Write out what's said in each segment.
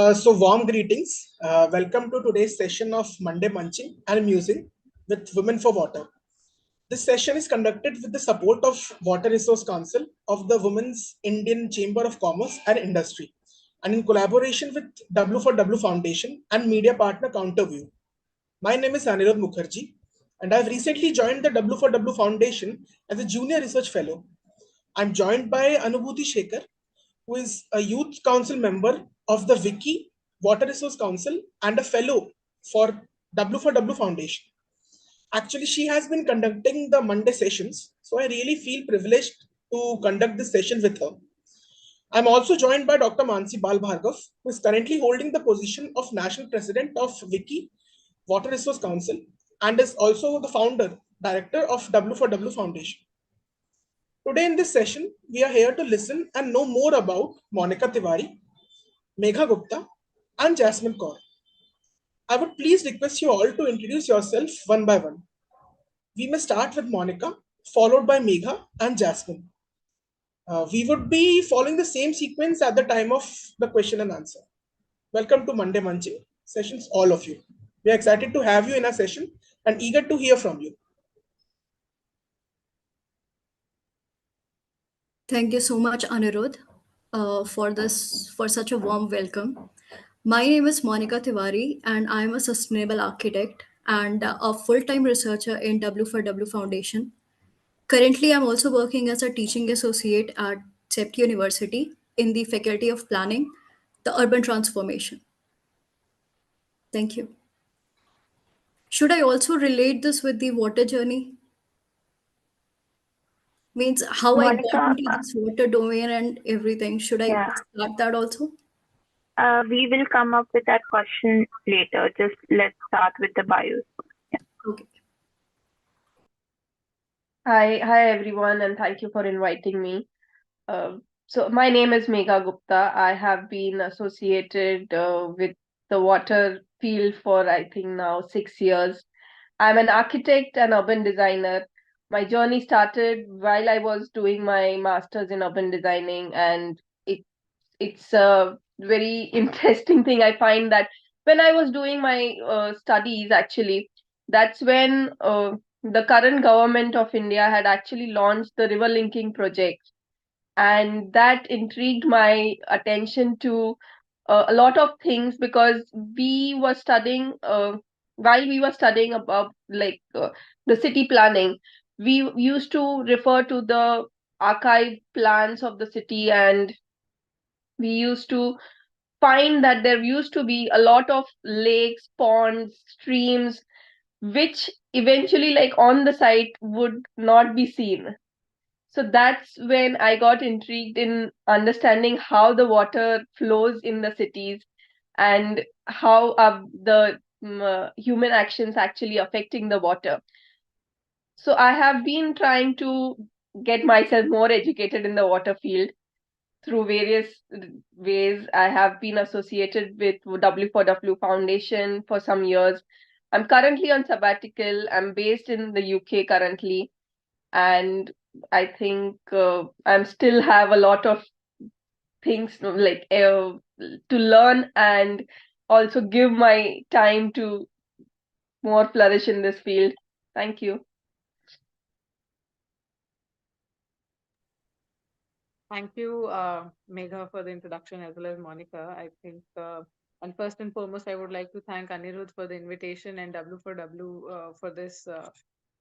Warm greetings. Welcome to today's session of Monday Munching and Musing with Women for Water. This session is conducted with the support of Water Resource Council of the Women's Indian Chamber of Commerce and Industry and in collaboration with W4W Foundation and media partner Counterview. My name is Anirudh Mukherjee and I've recently joined the W4W Foundation as a junior research fellow. I'm joined by Anubhuti Shekhar, who is a youth council member of the WICCI Water Resource Council and a fellow for W4W Foundation. Actually, she has been conducting the Monday sessions, so I really feel privileged to conduct this session with her. I'm also joined by Dr. Mansi Balbhargav, who is currently holding the position of National President of WICCI Water Resource Council and is also the founder, director of W4W Foundation. Today in this session, we are here to listen and know more about Monica Tewari, Megha Gupta, and Jasmine Kaur. I would please request you all to introduce yourself one by one. We may start with Monica, followed by Megha and Jasmine. We would be following the same sequence at the time of the question and answer. Welcome to Monday Munching sessions, all of you. We are excited to have you in our session and eager to hear from you. Thank you so much, Anirudh, for such a warm welcome. My name is Monica Tewari, and I am a sustainable architect and a full-time researcher in W4W Foundation. Currently, I'm also working as a teaching associate at CEPT University in the Faculty of Planning, the Urban Transformation. Thank you. Should I also relate this with the water journey? Means how I got Monica, into this water domain and everything. Should I start that also? we will come up with that question later. Just let's start with the bios. Yeah. Okay. Hi everyone, and thank you for inviting me. So my name is Megha Gupta. I have been associated with the water field for I think now 6 years. I'm an architect and urban designer. My journey started while I was doing my master's in urban designing, and it's a very interesting thing. I find that when I was doing my studies, actually, that's when the current government of India had actually launched the river linking project, and that intrigued my attention to a lot of things, because we were studying while we were studying about the city planning, we used to refer to the archive plans of the city, and we used to find that there used to be a lot of lakes, ponds, streams, which eventually, like on the site, would not be seen. So that's when I got intrigued in understanding how the water flows in the cities and how the human actions actually affecting the water. So I have been trying to get myself more educated in the water field through various ways. I have been associated with W4W Foundation for some years. I'm currently on sabbatical. I'm based in the UK currently, and I think I'm still have a lot of things to learn and also give my time to more flourish in this field. Thank you. Thank you, Megha, for the introduction, as well as Monica. I think, and first and foremost, I would like to thank Anirudh for the invitation and W4W for this,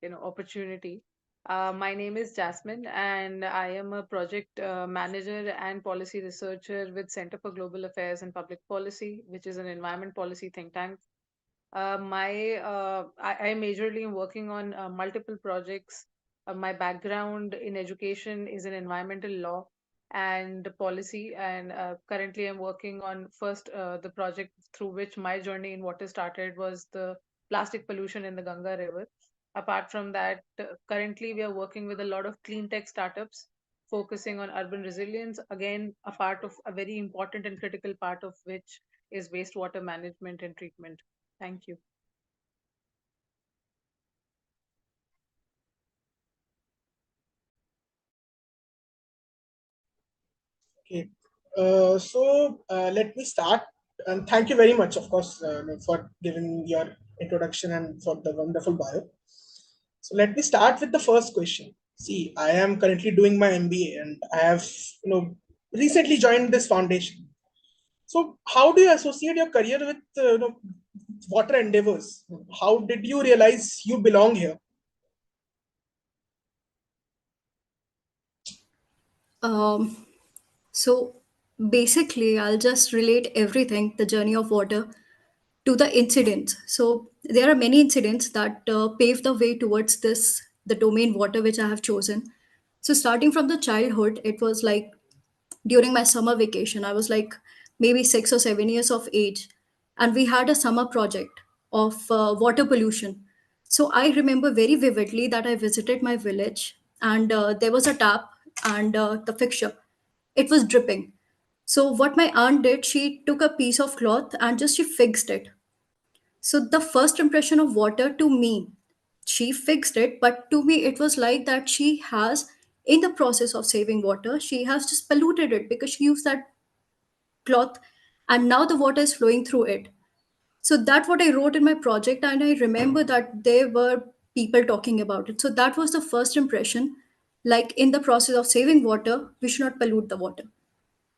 opportunity. My name is Jasmine, and I am a project manager and policy researcher with Center for Global Affairs and Public Policy, which is an environment policy think tank. I majorly am working on multiple projects. My background in education is in environmental law and policy, and currently I'm working on first the project through which my journey in water started was the plastic pollution in the Ganga River. Apart from that, currently we are working with a lot of clean tech startups focusing on urban resilience, again a part of a very important and critical part of which is wastewater management and treatment. Thank you. Okay. Let me start And thank you very much, of course, for giving your introduction and for the wonderful bio. So let me start with the first question. See, I am currently doing my MBA, and I have, recently joined this foundation. So, how do you associate your career with, water endeavors? How did you realize you belong here? Um, so basically, I'll just relate everything, the journey of water, to the incidents. So there are many incidents that pave the way towards the domain water, which I have chosen. So starting from the childhood, it was like during my summer vacation. I was like maybe 6 or 7 years of age, and we had a summer project of water pollution. So I remember very vividly that I visited my village, and there was a tap, and the fixture, it was dripping. So what my aunt did, she took a piece of cloth and just she fixed it. So the first impression of water to me, she fixed it, but to me it was like that she has, in the process of saving water, she has just polluted it because she used that cloth, and now the water is flowing through it. So that's what I wrote in my project, and I remember that there were people talking about it. So that was the first impression. Like in the process of saving water, we should not pollute the water.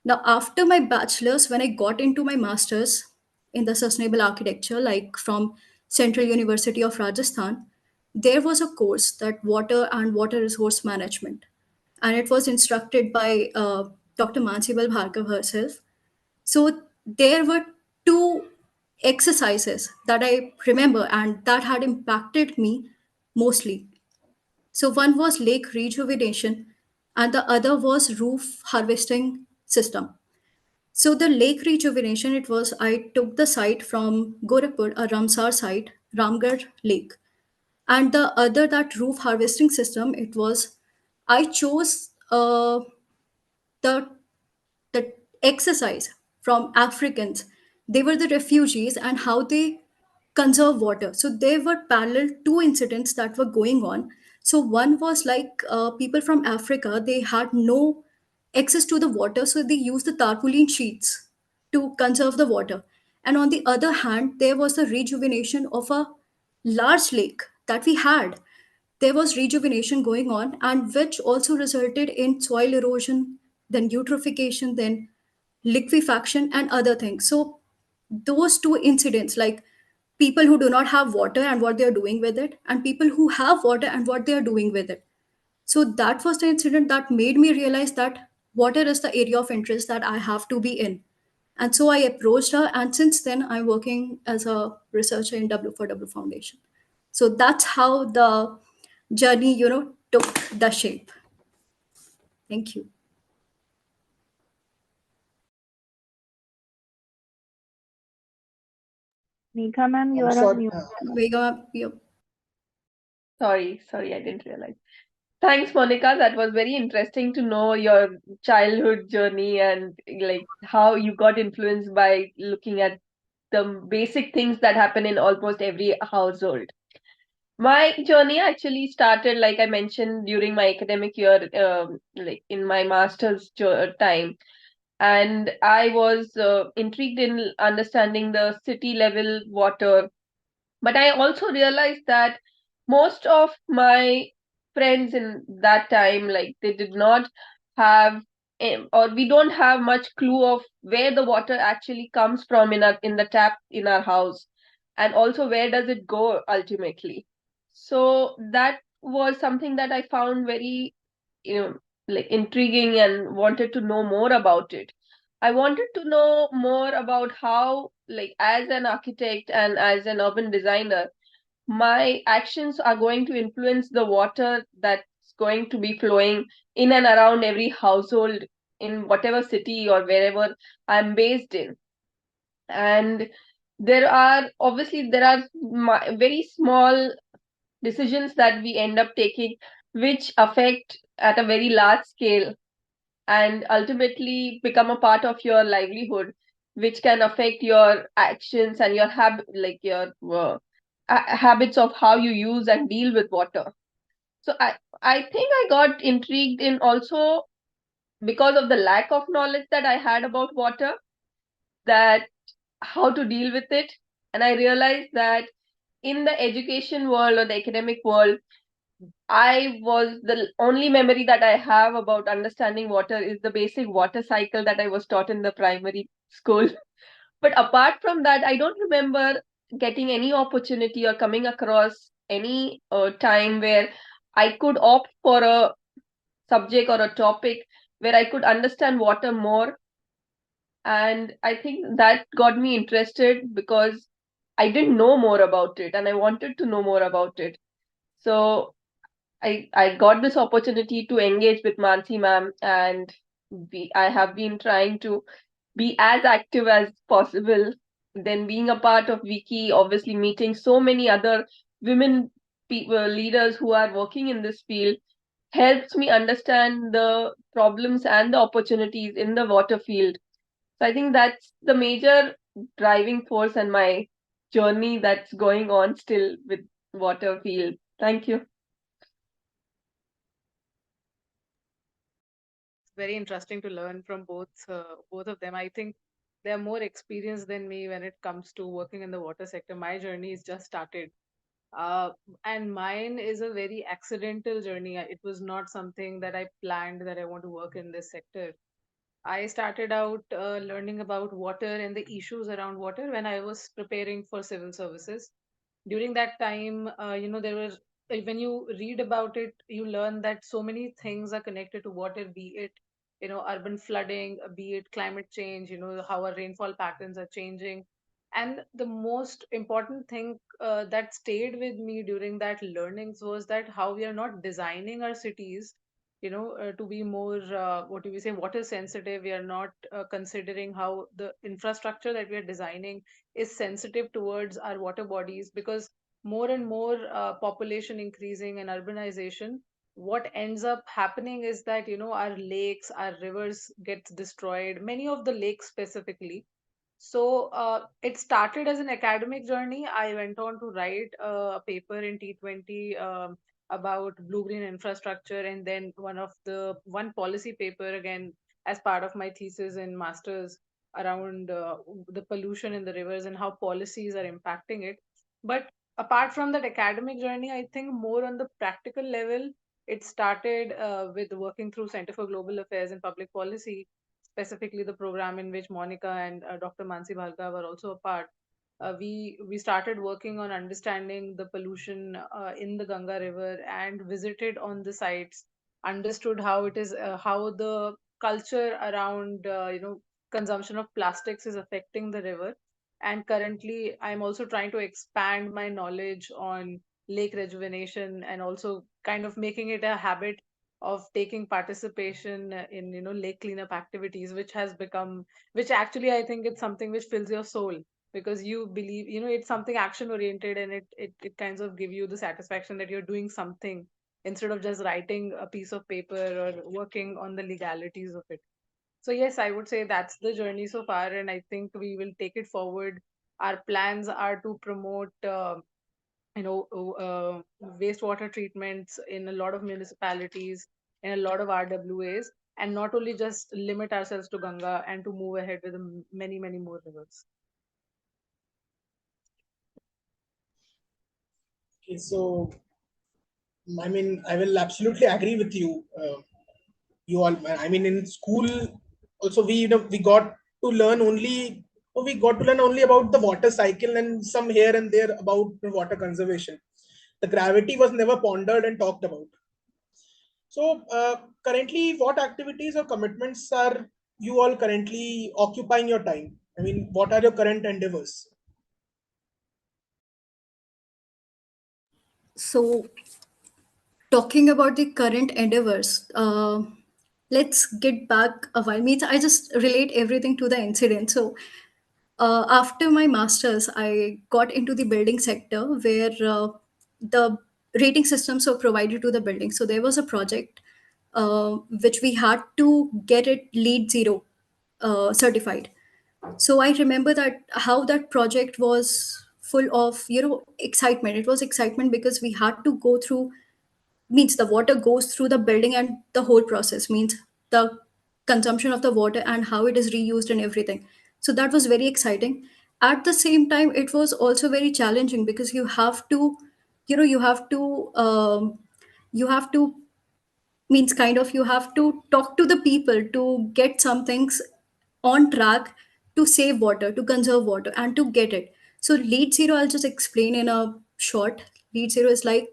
Now, after my bachelor's, when I got into my master's in the sustainable architecture, like from Central University of Rajasthan, there was a course that water and water resource management, and it was instructed by Dr. Mansibal Bhargav herself. So there were two exercises that I remember and that had impacted me mostly. So one was lake rejuvenation, and the other was roof harvesting system. So the lake rejuvenation, it was, I took the site from Gorakhpur, a Ramsar site, Ramgarh Lake. And the other, that roof harvesting system, it was, I chose the the exercise from Africans. They were the refugees and how they conserve water. So there were parallel two incidents that were going on. So one was like people from Africa, they had no access to the water, so they used the tarpaulin sheets to conserve the water. And on the other hand, there was the rejuvenation of a large lake that we had. There was rejuvenation going on, and which also resulted in soil erosion, then eutrophication, then liquefaction, and other things. So those two incidents, like people who do not have water and what they are doing with it, and people who have water and what they are doing with it. So that was the incident that made me realize that water is the area of interest that I have to be in. And so I approached her, and since then I'm working as a researcher in W4W Foundation. So that's how the journey, took the shape. Thank you. Megha ma'am, you I'm are on sorry. mute. Vega, Sorry, I didn't realize. Thanks, Monica. That was very interesting to know your childhood journey and like how you got influenced by looking at the basic things that happen in almost every household. My journey actually started, like I mentioned, during my academic year, like in my master's time. And I was intrigued in understanding the city level water, but I also realized that most of my friends in that time, like they did not have or we don't have much clue of where the water actually comes from in the tap in our house, and also where does it go ultimately. So that was something that I found very, you know like intriguing and wanted to know more about it. I wanted to know more about how, like, as an architect and as an urban designer, my actions are going to influence the water that's going to be flowing in and around every household in whatever city or wherever I'm based in. And there are very small decisions that we end up taking which affect at a very large scale and ultimately become a part of your livelihood, which can affect your actions and your habits of how you use and deal with water. So I think I got intrigued in also because of the lack of knowledge that I had about water, that how to deal with it. And I realized that in the education world or the academic world, the only memory that I have about understanding water is the basic water cycle that I was taught in the primary school. But apart from that, I don't remember getting any opportunity or coming across any time where I could opt for a subject or a topic where I could understand water more. And I think that got me interested because I didn't know more about it and I wanted to know more about it. So I got this opportunity to engage with Mansi ma'am, and I have been trying to be as active as possible. Then being a part of WICCI, obviously meeting so many other women people, leaders who are working in this field helps me understand the problems and the opportunities in the water field. So I think that's the major driving force and my journey that's going on still with water field. Thank you. Very interesting to learn from both of them. I think they're more experienced than me when it comes to working in the water sector. My journey is just started. And mine is a very accidental journey. It was not something that I planned that I want to work in this sector. I started out learning about water and the issues around water when I was preparing for civil services. During that time, there was, when you read about it, you learn that so many things are connected to water, be it, urban flooding, be it climate change, how our rainfall patterns are changing. And the most important thing that stayed with me during that learnings was that how we are not designing our cities to be more, what do we say, water sensitive. We are not considering how the infrastructure that we are designing is sensitive towards our water bodies, because more and more population increasing and urbanization, what ends up happening is that our lakes, our rivers gets destroyed, many of the lakes specifically. So it started as an academic journey. I went on to write a paper in T20 about blue-green infrastructure, and then one policy paper again as part of my thesis in masters around the pollution in the rivers and how policies are impacting it. But apart from that academic journey, I think more on the practical level, it started with working through Center for Global Affairs and Public Policy, specifically the program in which Monica and Dr. Mansi Bhargava were also a part. We started working on understanding the pollution in the Ganga River and visited on the sites, understood how it is, how the culture around consumption of plastics is affecting the river. And currently, I'm also trying to expand my knowledge on lake rejuvenation and also kind of making it a habit of taking participation in lake cleanup activities, which actually I think it's something which fills your soul, because you believe it's something action oriented, and it kinds of give you the satisfaction that you're doing something instead of just writing a piece of paper or working on the legalities of it. So yes, I would say that's the journey so far, and I think we will take it forward. Our plans are to promote wastewater treatments in a lot of municipalities, in a lot of RWAs, and not only just limit ourselves to Ganga, and to move ahead with many, many more rivers. Okay, so I mean, I will absolutely agree with you. You all, I mean, in school also we got to learn only about the water cycle and some here and there about the water conservation. The gravity was never pondered and talked about. So, currently, what activities or commitments are you all currently occupying your time? I mean, what are your current endeavors? So, talking about the current endeavors, let's get back a while. Means I just relate everything to the incident. So, after my masters, I got into the building sector where the rating systems were provided to the building. So there was a project which we had to get it LEED Zero certified. So I remember that how that project was full of excitement. It was excitement because we had to go through, means the water goes through the building and the whole process, means the consumption of the water and how it is reused and everything. So that was very exciting. At the same time, it was also very challenging because you have to, you have to means kind of you have to talk to the people to get some things on track, to save water, to conserve water, and to get it. So lead zero, I'll just explain in a short. Lead zero is like,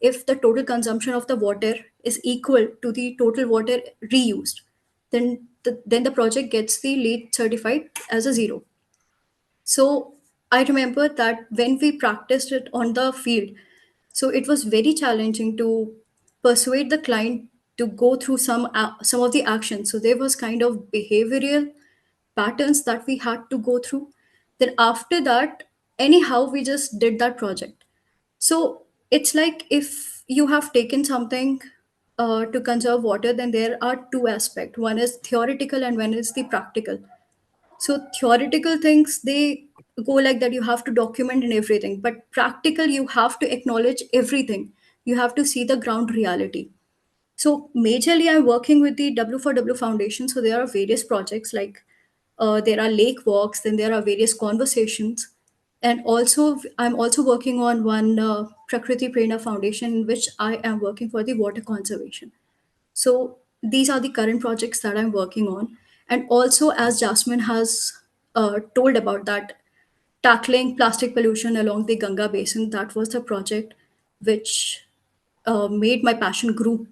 if the total consumption of the water is equal to the total water reused, then the project gets the lead certified as a zero. So I remember that when we practiced it on the field, so it was very challenging to persuade the client to go through some of the actions. So there was kind of behavioral patterns that we had to go through. Then after that, anyhow, we just did that project. So it's like if you have taken something to conserve water, then there are two aspects. One is theoretical and one is the practical. So theoretical things, they go like that, you have to document and everything, but practical, you have to acknowledge everything. You have to see the ground reality. So majorly I'm working with the W4W Foundation. So there are various projects like, there are lake walks, then there are various conversations. And also I'm also working on one Prakriti Prerna Foundation, in which I am working for the water conservation. So these are the current projects that I'm working on. And also, as Jasmine has told about that, tackling plastic pollution along the Ganga basin, that was the project which made my passion grew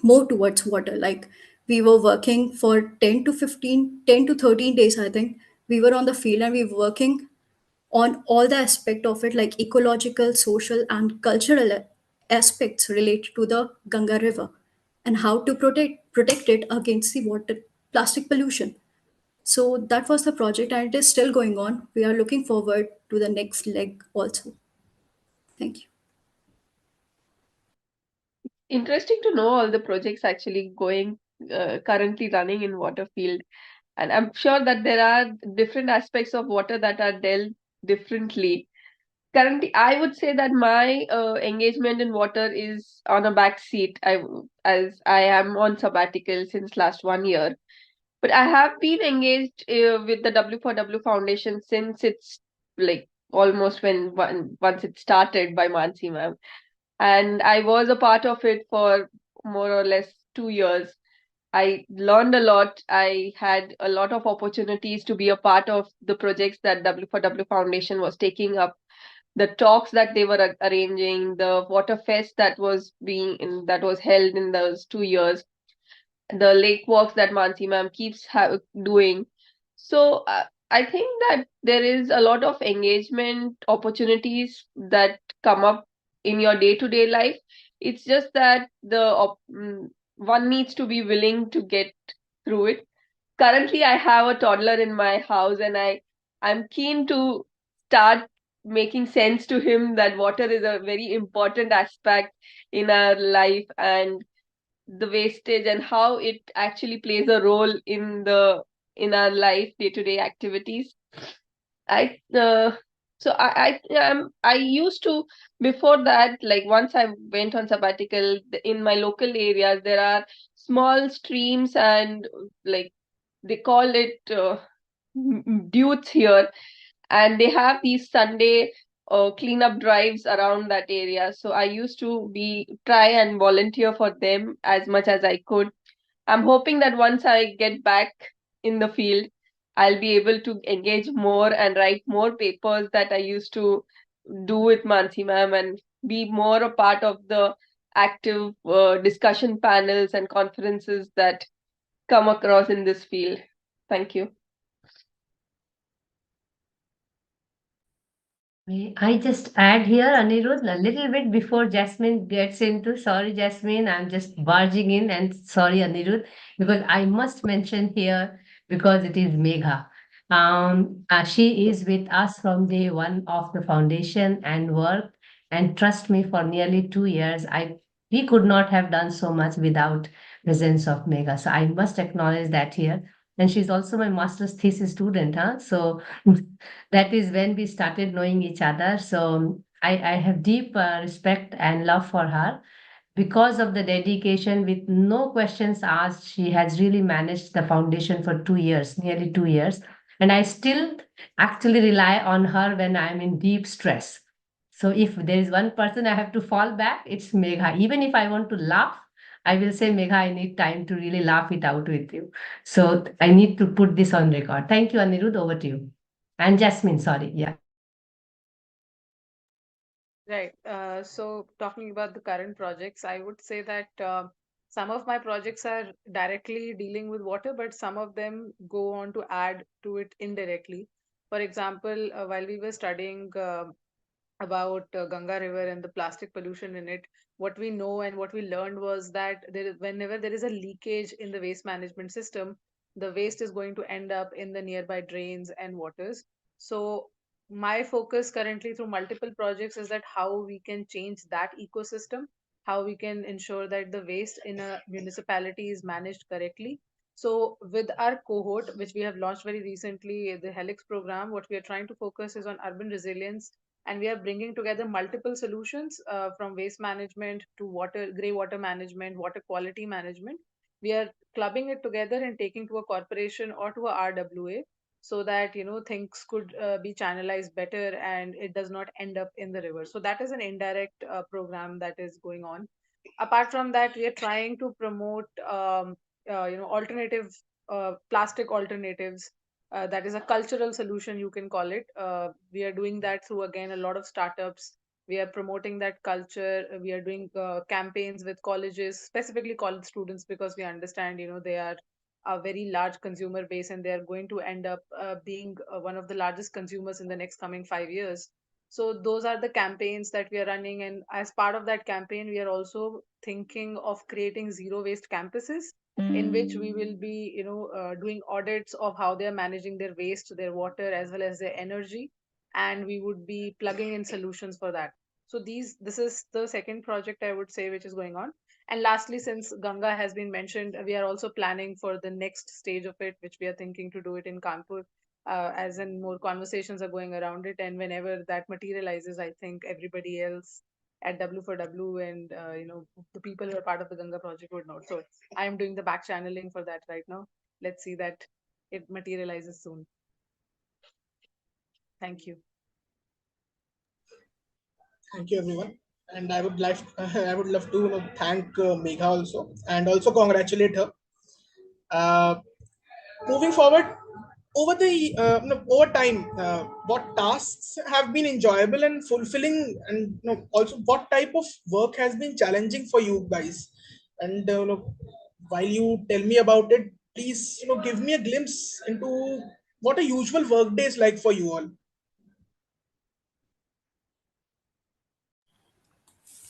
more towards water. Like, we were working for 10 to 13 days, I think. We were on the field and we were working on all the aspect of it, like ecological, social, and cultural aspects related to the Ganga River, and how to protect it against the water plastic pollution. So that was the project, and it is still going on. We are looking forward to the next leg also. Thank you. Interesting to know all the projects actually going currently running in water field. And I'm sure that there are different aspects of water that are dealt differently. Currently, I would say that my engagement in water is on a back seat. As I am on sabbatical since last 1 year, but I have been engaged with the W4W Foundation since it's like almost once it started by Mansi ma'am, and I was a part of it for more or less 2 years. I learned a lot. I had a lot of opportunities to be a part of the projects that W4W Foundation was taking up, the talks that they were arranging, the water fest that was held in those 2 years, the lake walks that Mansi ma'am keeps doing. So I think that there is a lot of engagement opportunities that come up in your day-to-day life. It's just that one needs to be willing to get through it. Currently, I have a toddler in my house, and I'm keen to start making sense to him that water is a very important aspect in our life, and the wastage and how it actually plays a role in our life day-to-day activities. I so I used to, before that, like once I went on sabbatical, in my local areas there are small streams, and like they call it dudes here, and they have these Sunday cleanup drives around that area. So I used to be try and volunteer for them as much as I could. I'm hoping that once I get back in the field, I'll be able to engage more and write more papers that I used to do with Mansi ma'am, and be more a part of the active discussion panels and conferences that come across in this field. Thank you. May I just add here, Anirudh, a little bit before Jasmine gets into. Sorry, Jasmine, I'm just barging in, and sorry, Anirudh, because I must mention here because it is Megha. She is with us from day one of the foundation and work, and trust me, for nearly 2 years, we could not have done so much without presence of Megha. So I must acknowledge that here. And she's also my master's thesis student, huh? So that is when we started knowing each other. So I have deep respect and love for her because of the dedication with no questions asked. She has really managed the foundation for 2 years, nearly 2 years. And I still actually rely on her when I'm in deep stress. So if there is one person I have to fall back, it's Megha. Even if I want to laugh, I will say, Megha, I need time to really laugh it out with you. So I need to put this on record. Thank you, Anirudh. Over to you. And Jasmine, sorry. Yeah. Right. So talking about the current projects, I would say that some of my projects are directly dealing with water, but some of them go on to add to it indirectly. For example, while we were studying about Ganga River and the plastic pollution in it, what we know and what we learned was that whenever there is a leakage in the waste management system, the waste is going to end up in the nearby drains and waters. So my focus currently through multiple projects is that how we can change that ecosystem, how we can ensure that the waste in a municipality is managed correctly. So with our cohort, which we have launched very recently, the Helix program, what we are trying to focus is on urban resilience, and we are bringing together multiple solutions from waste management to water, gray water management, water quality management. We are clubbing it together and taking to a corporation or to a RWA, so that things could be channelized better and it does not end up in the river. So that is an indirect program that is going on. Apart from that, we are trying to promote alternative plastic alternatives. That is a cultural solution, you can call it. We are doing that through, again, a lot of startups. We are promoting that culture. We are doing campaigns with colleges, specifically college students, because we understand they are a very large consumer base and they are going to end up being one of the largest consumers in the next coming 5 years. So those are the campaigns that we are running, and as part of that campaign, we are also thinking of creating zero waste campuses, in which we will be doing audits of how they are managing their waste, their water, as well as their energy, and we would be plugging in solutions for that. So this is the second project, I would say, which is going on. And lastly, since Ganga has been mentioned, we are also planning for the next stage of it, which we are thinking to do it in Kanpur, as in more conversations are going around it. And whenever that materializes, I think everybody else at W4W and the people who are part of the Ganga project would know. So I am doing the back channeling for that right now. Let's see that it materializes soon. Thank you. Thank you, everyone. And I would like, I would love to thank Megha also, and also congratulate her. Uh, Moving forward, over time, what tasks have been enjoyable and fulfilling, and also what type of work has been challenging for you guys. And while you tell me about it, please give me a glimpse into what a usual work day is like for you all.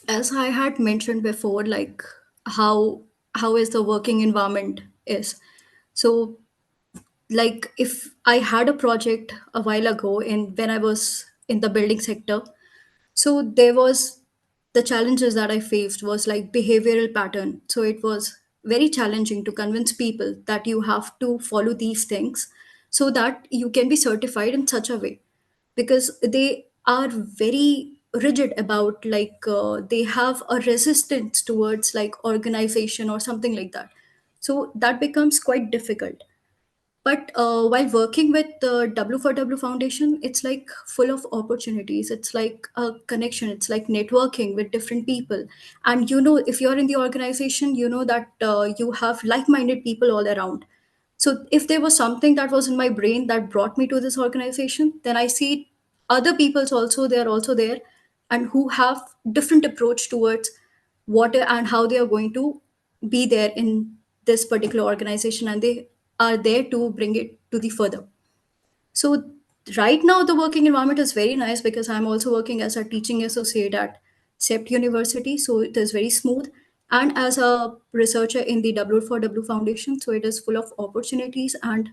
As I had mentioned before, like how how is the working environment is. So like if I had a project a while ago in when I was in the building sector, so there was the challenges that I faced was like behavioral pattern. So it was very challenging to convince people that you have to follow these things so that you can be certified in such a way, because they are very rigid about like they have a resistance towards like organization or something like that. So that becomes quite difficult. But while working with the W4W Foundation, it's like full of opportunities. It's like a connection. It's like networking with different people. And if you're in the organization, you know that you have like minded people all around. So if there was something that was in my brain that brought me to this organization, then I see other people's also, they're also there, and who have different approach towards what and how they are going to be there in this particular organization, and they are there to bring it to the further. So right now the working environment is very nice because I'm also working as a teaching associate at CEPT University, so it is very smooth, and as a researcher in the W4W Foundation, so it is full of opportunities, and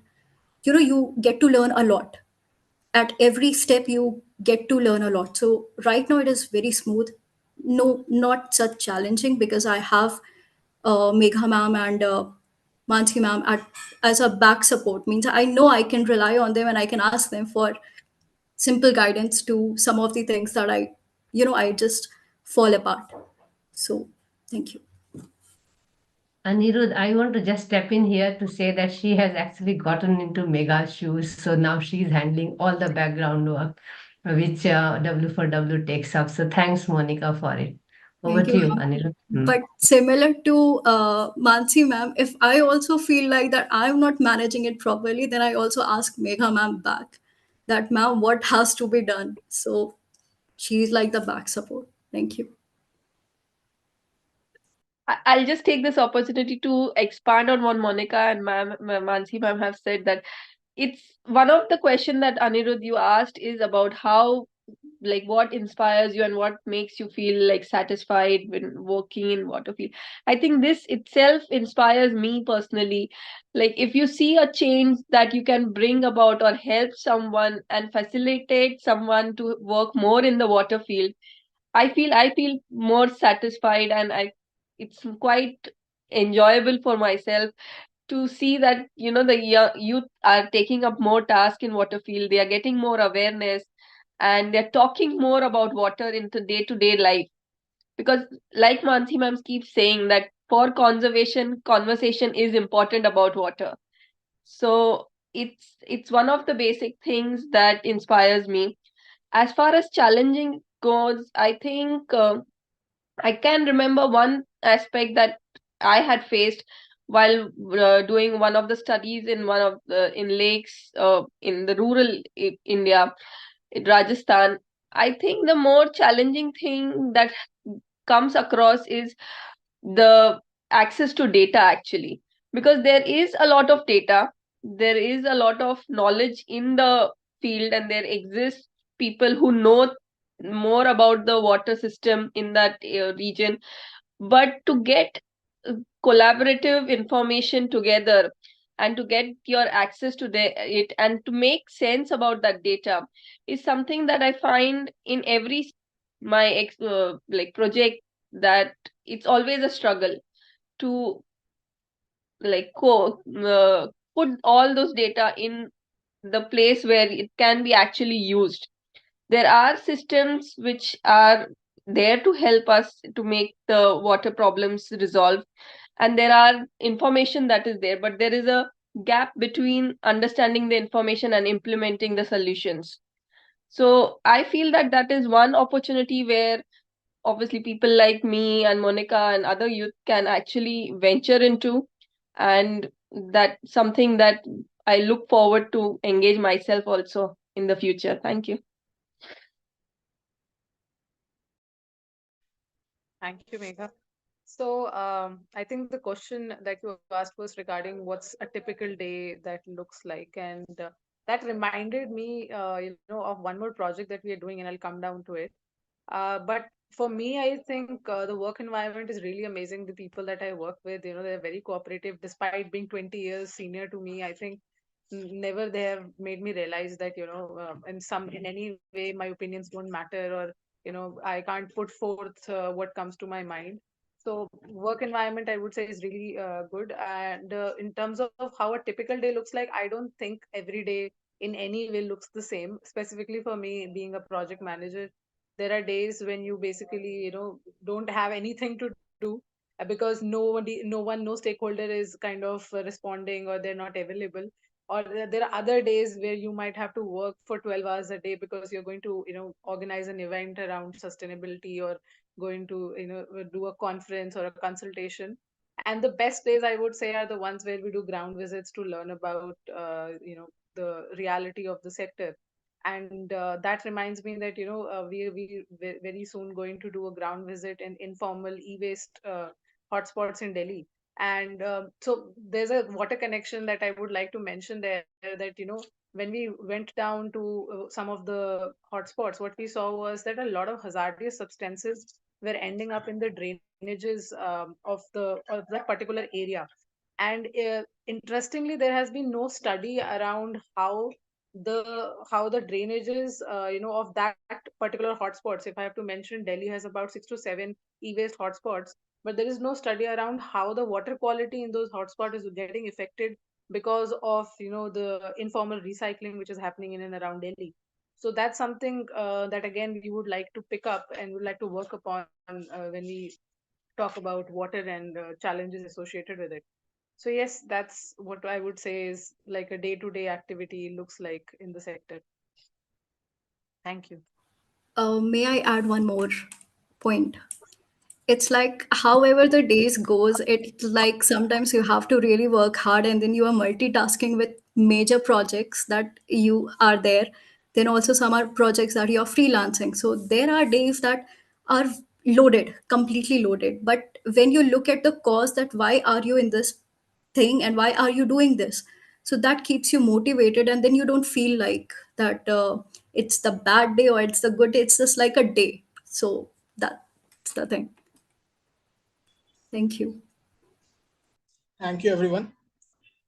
you get to learn a lot. At every step you get to learn a lot. So right now it is very smooth. No, not such challenging because I have Megha ma'am and Mansi ma'am as a back support. Means I know I can rely on them and I can ask them for simple guidance to some of the things that I just fall apart. So thank you. Anirudh, I want to just step in here to say that she has actually gotten into Megha's shoes. So now she's handling all the background work, which W4W takes up. So thanks, Monica, for it. Over Thank to you, you, ma'am. Anirudh. But similar to Mansi ma'am, if I also feel like that I'm not managing it properly, then I also ask Megha ma'am back that ma'am, what has to be done? So she's like the back support. Thank you. I'll just take this opportunity to expand on what Monica and Mansi ma'am have said, that it's one of the question that Anirudh you asked is about how, like, what inspires you and what makes you feel like satisfied when working in water field. I think this itself inspires me personally. Like, if you see a change that you can bring about or help someone and facilitate someone to work more in the water field, I feel more satisfied, and I it's quite enjoyable for myself to see that, you know, the youth are taking up more tasks in water field. They are getting more awareness, and they're talking more about water into day-to-day life. Because, like Mansi ma'am keeps saying, that for conservation, conversation is important about water. So it's one of the basic things that inspires me. As far as challenging goes, I think I can remember one aspect that I had faced while doing one of the studies in one of the in lakes in the rural India, in Rajasthan. I think the more challenging thing that comes across is the access to data, actually, because there is a lot of data, there is a lot of knowledge in the field, and there exist people who know more about the water system in that region. But to get uh, collaborative information together and to get your access to it and to make sense about that data is something that I find in every my like project, that it's always a struggle to, like, put all those data in the place where it can be actually used. There are systems which are there to help us to make the water problems resolve, and there are information that is there, but there is a gap between understanding the information and implementing the solutions. So I feel that that is one opportunity where obviously people like me and Monica and other youth can actually venture into, and that something that I look forward to engage myself also in the future. Thank you. Thank you, Megha. So, I think the question that you asked was regarding what's a typical day that looks like, and that reminded me, of one more project that we are doing, and I'll come down to it. But for me, I think the work environment is really amazing. The people that I work with, they're very cooperative, despite being 20 years senior to me. I think never they have made me realize that, in any way, my opinions don't matter, or I can't put forth what comes to my mind. So work environment, I would say, is really good. And in terms of how a typical day looks like, I don't think every day in any way looks the same. Specifically for me, being a project manager, there are days when you basically, don't have anything to do, because no stakeholder is kind of responding, or they're not available. Or there are other days where you might have to work for 12 hours a day, because you're going to, organize an event around sustainability, or going to, do a conference or a consultation. And the best days, I would say, are the ones where we do ground visits to learn about, the reality of the sector. And that reminds me that, we very soon going to do a ground visit in informal e-waste hotspots in Delhi. And so there's a water connection that I would like to mention there, that, when we went down to some of the hotspots, what we saw was that a lot of hazardous substances were ending up in the drainages of that particular area. And interestingly, there has been no study around how the drainages, of that particular hotspots. If I have to mention, Delhi has about 6 to 7 e-waste hotspots, but there is no study around how the water quality in those hotspots is getting affected because of, the informal recycling which is happening in and around Delhi. So that's something that again we would like to pick up and would like to work upon when we talk about water and challenges associated with it. So yes, that's what I would say is like a day-to-day activity looks like in the sector. Thank you. May I add one more point? It's like however the days goes, it's like sometimes you have to really work hard and then you are multitasking with major projects that you are there. Then also some are projects that you're freelancing. So there are days that are loaded, completely loaded. But when you look at the cause, that why are you in this thing and why are you doing this, so that keeps you motivated, and then you don't feel like that it's the bad day or it's the good day. It's just like a day. So that's the thing. Thank you. Thank you, everyone.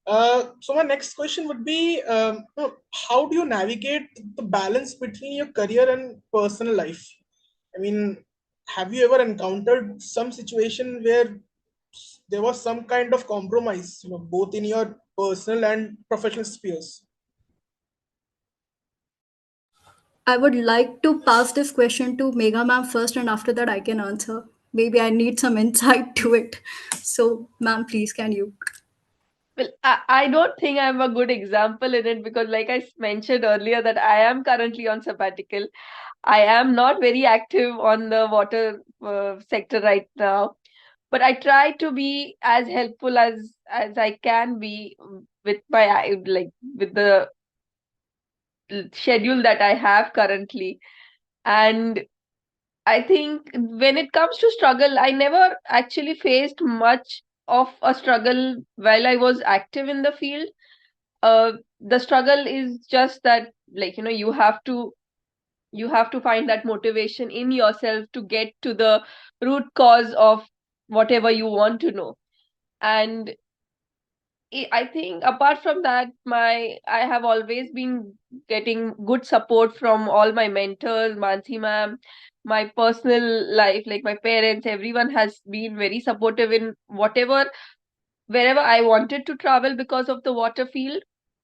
So my next question would be, how do you navigate the balance between your career and personal life? I mean, have you ever encountered some situation where there was some kind of compromise, both in your personal and professional spheres? I would like to pass this question to Megha ma'am first, and after that I can answer. Maybe I need some insight to it. So, ma'am, please, can you? Well, I don't think I'm a good example in it because, like I mentioned earlier, that I am currently on sabbatical. I am not very active on the water sector right now, but I try to be as helpful as I can be with my like with the schedule that I have currently. And I think when it comes to struggle, I never actually faced much of a struggle while I was active in the field. The struggle is just that, like, you have to find that motivation in yourself to get to the root cause of whatever you want to know. And I think apart from that, I have always been getting good support from all my mentors, Mansi ma'am, my personal life, like my parents, everyone has been very supportive in wherever I wanted to travel because of the water field.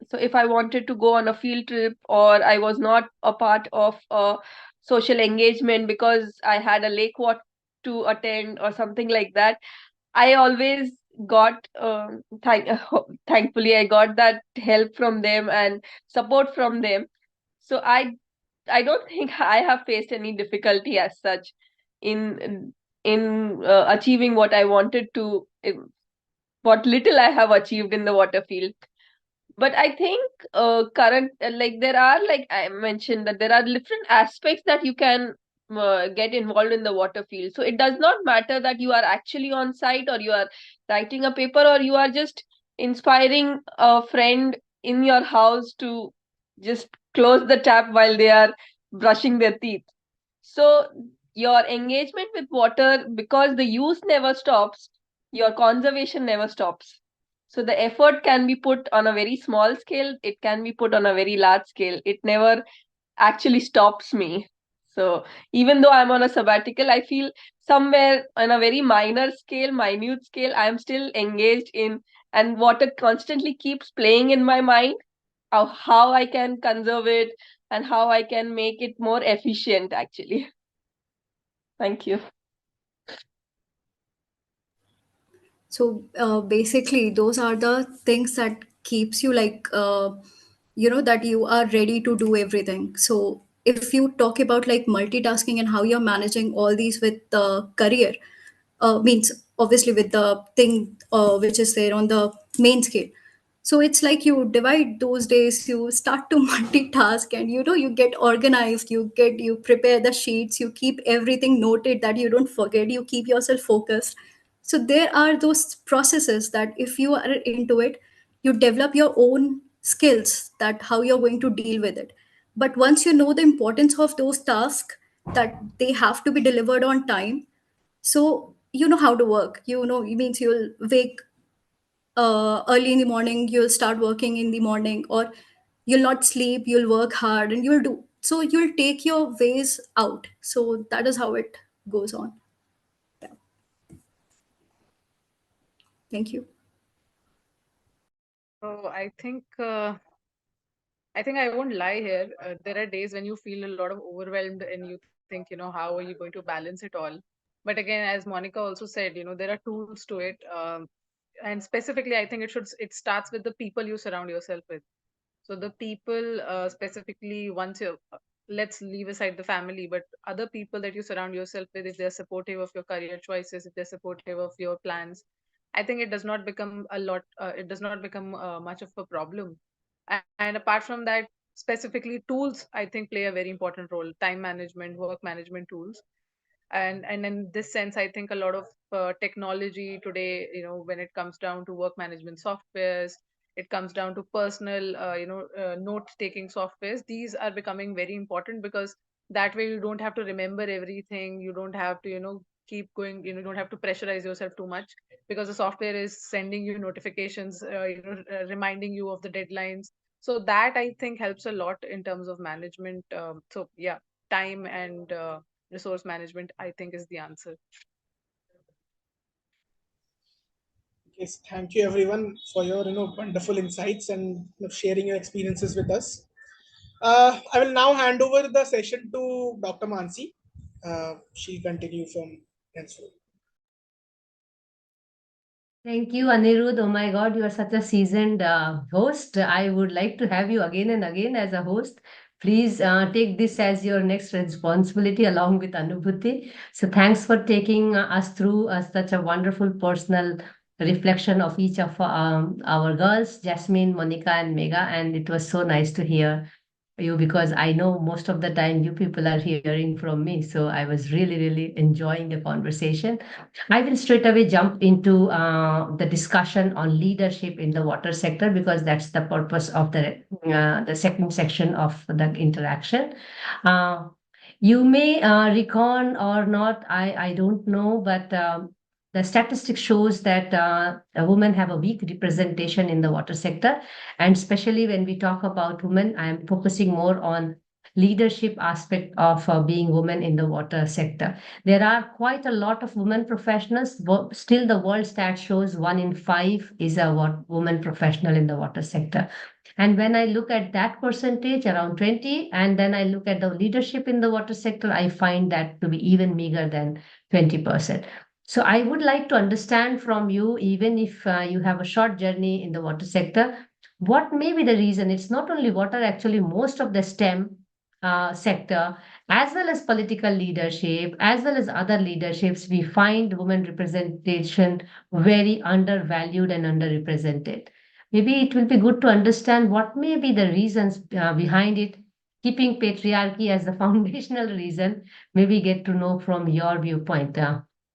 So if I wanted to go on a field trip or I was not a part of a social engagement because I had a lake walk to attend or something like that, I always got thankfully I got that help from them and support from them. So I don't think I have faced any difficulty as such in achieving what I wanted to, what little I have achieved in the water field. But I think current like there are, like I mentioned, that there are different aspects that you can get involved in the water field. So it does not matter that you are actually on site or you are writing a paper or you are just inspiring a friend in your house to just close the tap while they are brushing their teeth. So your engagement with water, because the use never stops, your conservation never stops. So the effort can be put on a very small scale, it can be put on a very large scale. It never actually stops me. So even though I'm on a sabbatical, I feel somewhere on a very minor scale, minute scale, I'm still engaged in, and water constantly keeps playing in my mind of how I can conserve it and how I can make it more efficient actually. Thank you. So basically, those are the things that keeps you like that you are ready to do everything. So if you talk about like multitasking and how you're managing all these with the career, means obviously with the thing which is there on the main scale. So it's like you divide those days, you start to multitask, and you get organized, you prepare the sheets, you keep everything noted that you don't forget, you keep yourself focused. So there are those processes that if you are into it, you develop your own skills that how you're going to deal with it. But once you know the importance of those tasks, that they have to be delivered on time, so you know how to work. It means you'll wake early in the morning, you'll start working in the morning, or you'll not sleep, you'll work hard, and you'll do. So you'll take your ways out. So that is how it goes on. Yeah. Thank you. So I think I won't lie here. There are days when you feel a lot of overwhelmed and you think, how are you going to balance it all? But again, as Monica also said, there are tools to it. And specifically, I think it starts with the people you surround yourself with. So the people, specifically, once you let's leave aside the family, but other people that you surround yourself with, if they're supportive of your career choices, if they're supportive of your plans, I think it does not become a lot. It does not become much of a problem. And apart from that, specifically tools, I think play a very important role. Time management, work management tools, and in this sense, I think a lot of technology today, when it comes down to work management softwares, it comes down to personal note taking softwares. These are becoming very important, because that way you don't have to remember everything, you don't have to keep going, you don't have to pressurize yourself too much, because the software is sending you notifications, reminding you of the deadlines. So that, I think, helps a lot in terms of management. So yeah, time and resource management, I think, is the answer. Yes, thank you everyone for your wonderful insights and sharing your experiences with us. I will now hand over the session to Dr. Mansi. She'll continue from henceforth. Thank you, Anirudh. Oh my God, you are such a seasoned host. I would like to have you again and again as a host. Please take this as your next responsibility along with Anubhuti. So thanks for taking us through such a wonderful personal reflection of each of our girls, Jasmine, Monica, and Megha. And it was so nice to hear you, because I know most of the time you people are hearing from me. So I was really, really enjoying the conversation. I will straight away jump into the discussion on leadership in the water sector, because that's the purpose of the second section of the interaction. Uh, you may recall or not, I don't know, but the statistics shows that women have a weak representation in the water sector. And especially when we talk about women, I am focusing more on leadership aspect of being women in the water sector. There are quite a lot of women professionals, but still the world stat shows 1 in 5 is a woman professional in the water sector. And when I look at that percentage, around 20, and then I look at the leadership in the water sector, I find that to be even meager than 20%. So I would like to understand from you, even if you have a short journey in the water sector, what may be the reason? It's not only water, actually, most of the STEM sector, as well as political leadership, as well as other leaderships, we find women representation very undervalued and underrepresented. Maybe it will be good to understand what may be the reasons behind it, keeping patriarchy as the foundational reason. Maybe get to know from your viewpoint.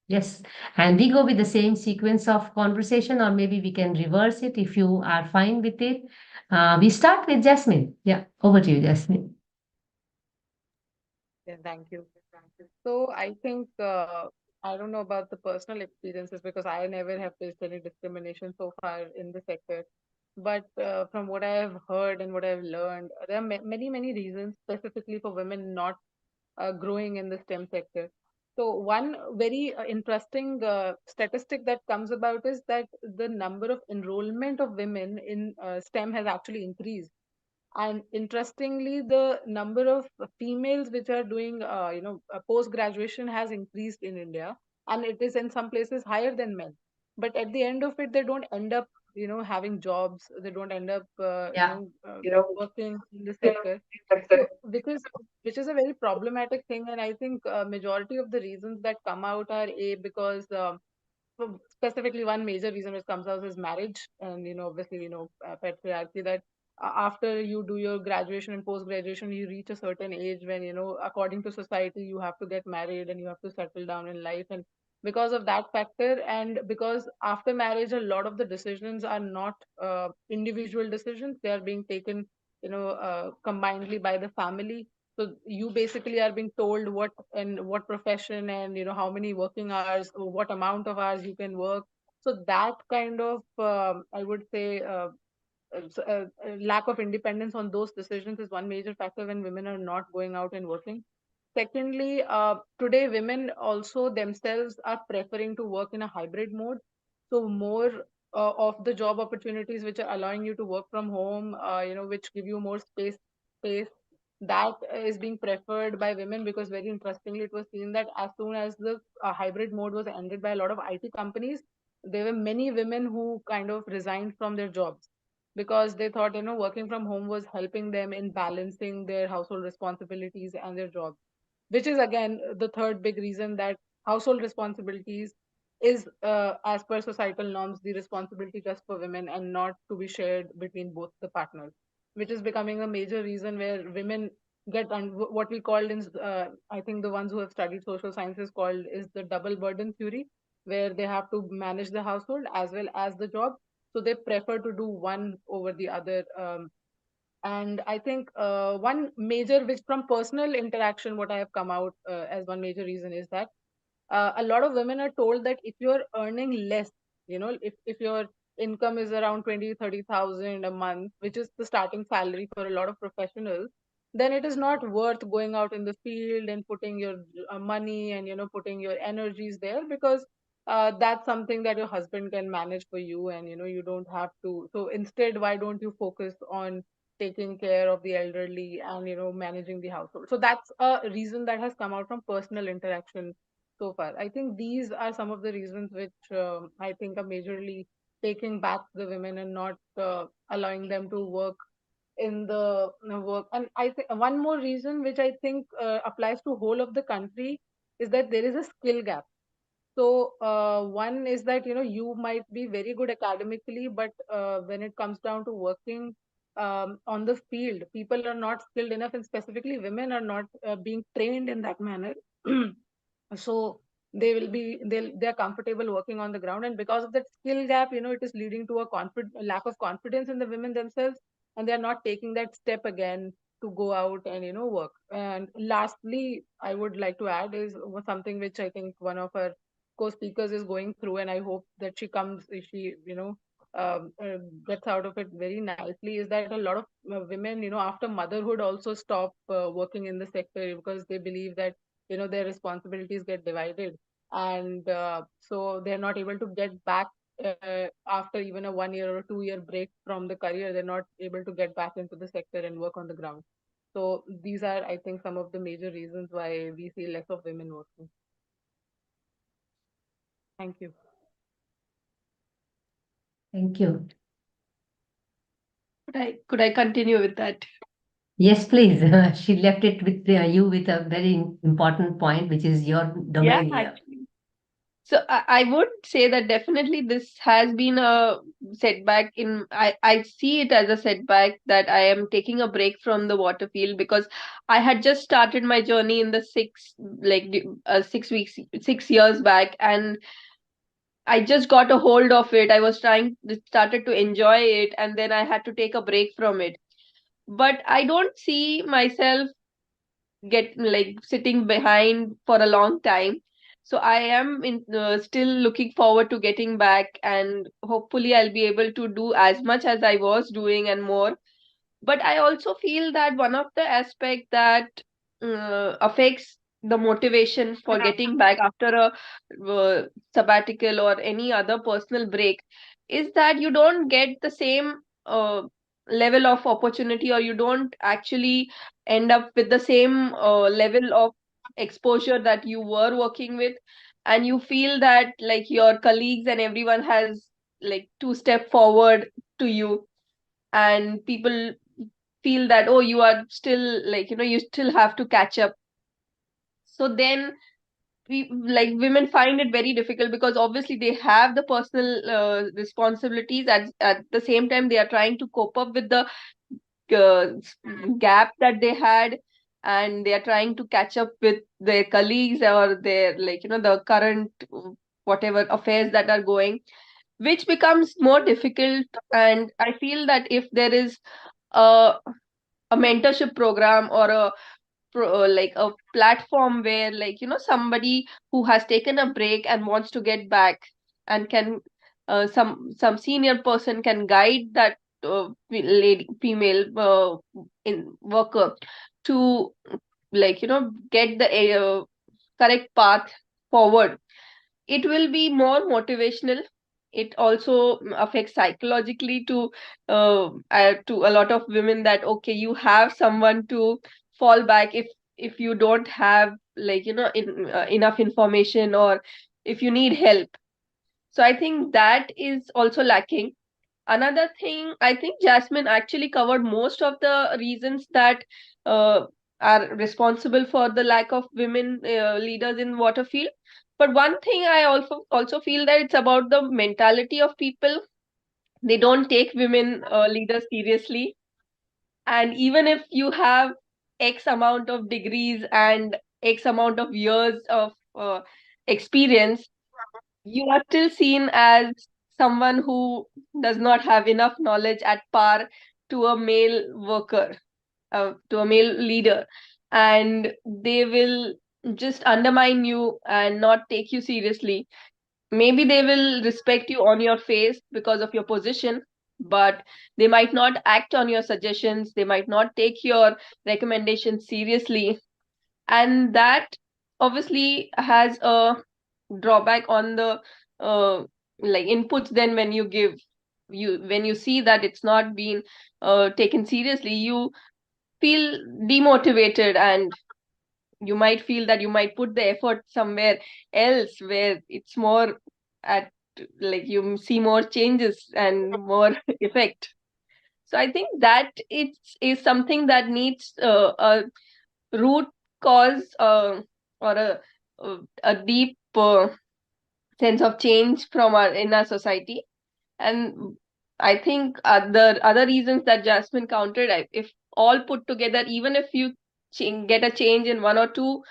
Yes, and we go with the same sequence of conversation, or maybe we can reverse it if you are fine with it. We start with Jasmine. Yeah, over to you, Jasmine. Yeah, thank you. So I think, I don't know about the personal experiences, because I never have faced any discrimination so far in the sector. But from what I have heard and what I've learned, there are many, many reasons specifically for women not growing in the STEM sector. So one very interesting statistic that comes about is that the number of enrollment of women in STEM has actually increased. And interestingly, the number of females which are doing, post graduation has increased in India, and it is in some places higher than men. But at the end of it, they don't end up, having jobs. They don't end up, Yeah. working in the sector. So, which is a very problematic thing, and I think majority of the reasons that come out are because so specifically, one major reason which comes out is marriage, and obviously, patriarchy. That after you do your graduation and post graduation, you reach a certain age when according to society, you have to get married and you have to settle down in life. And because of that factor, and because after marriage, a lot of the decisions are not individual decisions; they are being taken, combinedly by the family. So you basically are being told what profession, and how many working hours, or what amount of hours you can work. So that kind of, I would say, lack of independence on those decisions is one major factor when women are not going out and working. Secondly, today women also themselves are preferring to work in a hybrid mode. So more of the job opportunities which are allowing you to work from home, which give you more space that is being preferred by women, because very interestingly it was seen that as soon as the hybrid mode was ended by a lot of IT companies, there were many women who kind of resigned from their jobs because they thought, working from home was helping them in balancing their household responsibilities and their jobs, which is again the third big reason that household responsibilities is, as per societal norms, the responsibility just for women and not to be shared between both the partners, which is becoming a major reason where women get what we called in, I think the ones who have studied social sciences called is the double burden theory, where they have to manage the household as well as the job. So they prefer to do one over the other. And I think one major, which from personal interaction, what I have come out as one major reason is that a lot of women are told that if you're earning less, if your income is around 20-30,000 a month, which is the starting salary for a lot of professionals, then it is not worth going out in the field and putting your money and putting your energies there, because that's something that your husband can manage for you, and you don't have to. So instead, why don't you focus on taking care of the elderly and managing the household? So that's a reason that has come out from personal interaction so far. I think these are some of the reasons which I think are majorly taking back the women and not allowing them to work in the work. And I think one more reason which I think applies to whole of the country is that there is a skill gap. So one is that you might be very good academically, but when it comes down to working on the field, people are not skilled enough, and specifically women are not being trained in that manner. So they're comfortable working on the ground, and because of that skill gap, it is leading to a lack of confidence in the women themselves, and they're not taking that step again to go out and work. And lastly, I would like to add is something which I think one of our co-speakers is going through, and I hope that she gets out of it very nicely, is that a lot of women, after motherhood also stop working in the sector because they believe that their responsibilities get divided, and so they're not able to get back after even a 1 year or 2 year break from the career. They're not able to get back into the sector and work on the ground. So these are, I think, some of the major reasons why we see less of women working. Thank you. Thank you. Could I continue with that? Yes, please. She left it with you with a very important point, which is your domain here. Actually. So I would say that definitely this has been a setback I see it as a setback that I am taking a break from the water field, because I had just started my journey in the 6 years back, and I just got a hold of it. I was started to enjoy it, and then I had to take a break from it. But I don't see myself get like sitting behind for a long time. So I am still looking forward to getting back, and hopefully I'll be able to do as much as I was doing and more. But I also feel that one of the aspect that affects the motivation for getting back after a sabbatical or any other personal break is that you don't get the same level of opportunity, or you don't actually end up with the same level of exposure that you were working with, and you feel that like your colleagues and everyone has like two step forward to you, and people feel that, oh, you are still like, you still have to catch up. So then like women find it very difficult, because obviously they have the personal responsibilities, at the same time they are trying to cope up with the uh, gap that they had, and they are trying to catch up with their colleagues or their like the current whatever affairs that are going, which becomes more difficult. And I feel that if there is a a mentorship program or like a platform where like somebody who has taken a break and wants to get back, and can some senior person can guide that lady female in worker to like get the correct path forward, it will be more motivational. It also affects psychologically to a lot of women that okay, you have someone to fall back if you don't have, like, enough information, or if you need help. So I think that is also lacking. Another thing, I think Jasmine actually covered most of the reasons that uh, are responsible for the lack of women leaders in water field. But one thing I also feel that it's about the mentality of people. They don't take women leaders seriously, and even if you have X amount of degrees and X amount of years of experience, you are still seen as someone who does not have enough knowledge at par to a male worker, to a male leader, and they will just undermine you and not take you seriously. Maybe they will respect you on your face because of your position, but they might not act on your suggestions, they might not take your recommendations seriously, and that obviously has a drawback on the uh, like inputs. Then when you give, when you see that it's not being taken seriously, you feel demotivated, and you might feel that you might put the effort somewhere else where it's more at, like, you see more changes and more effect. So I think that is something that needs a root cause, or a deep sense of change from our in our society. And I think other reasons that Jasmine counted, if all put together, even if you get a change in one or two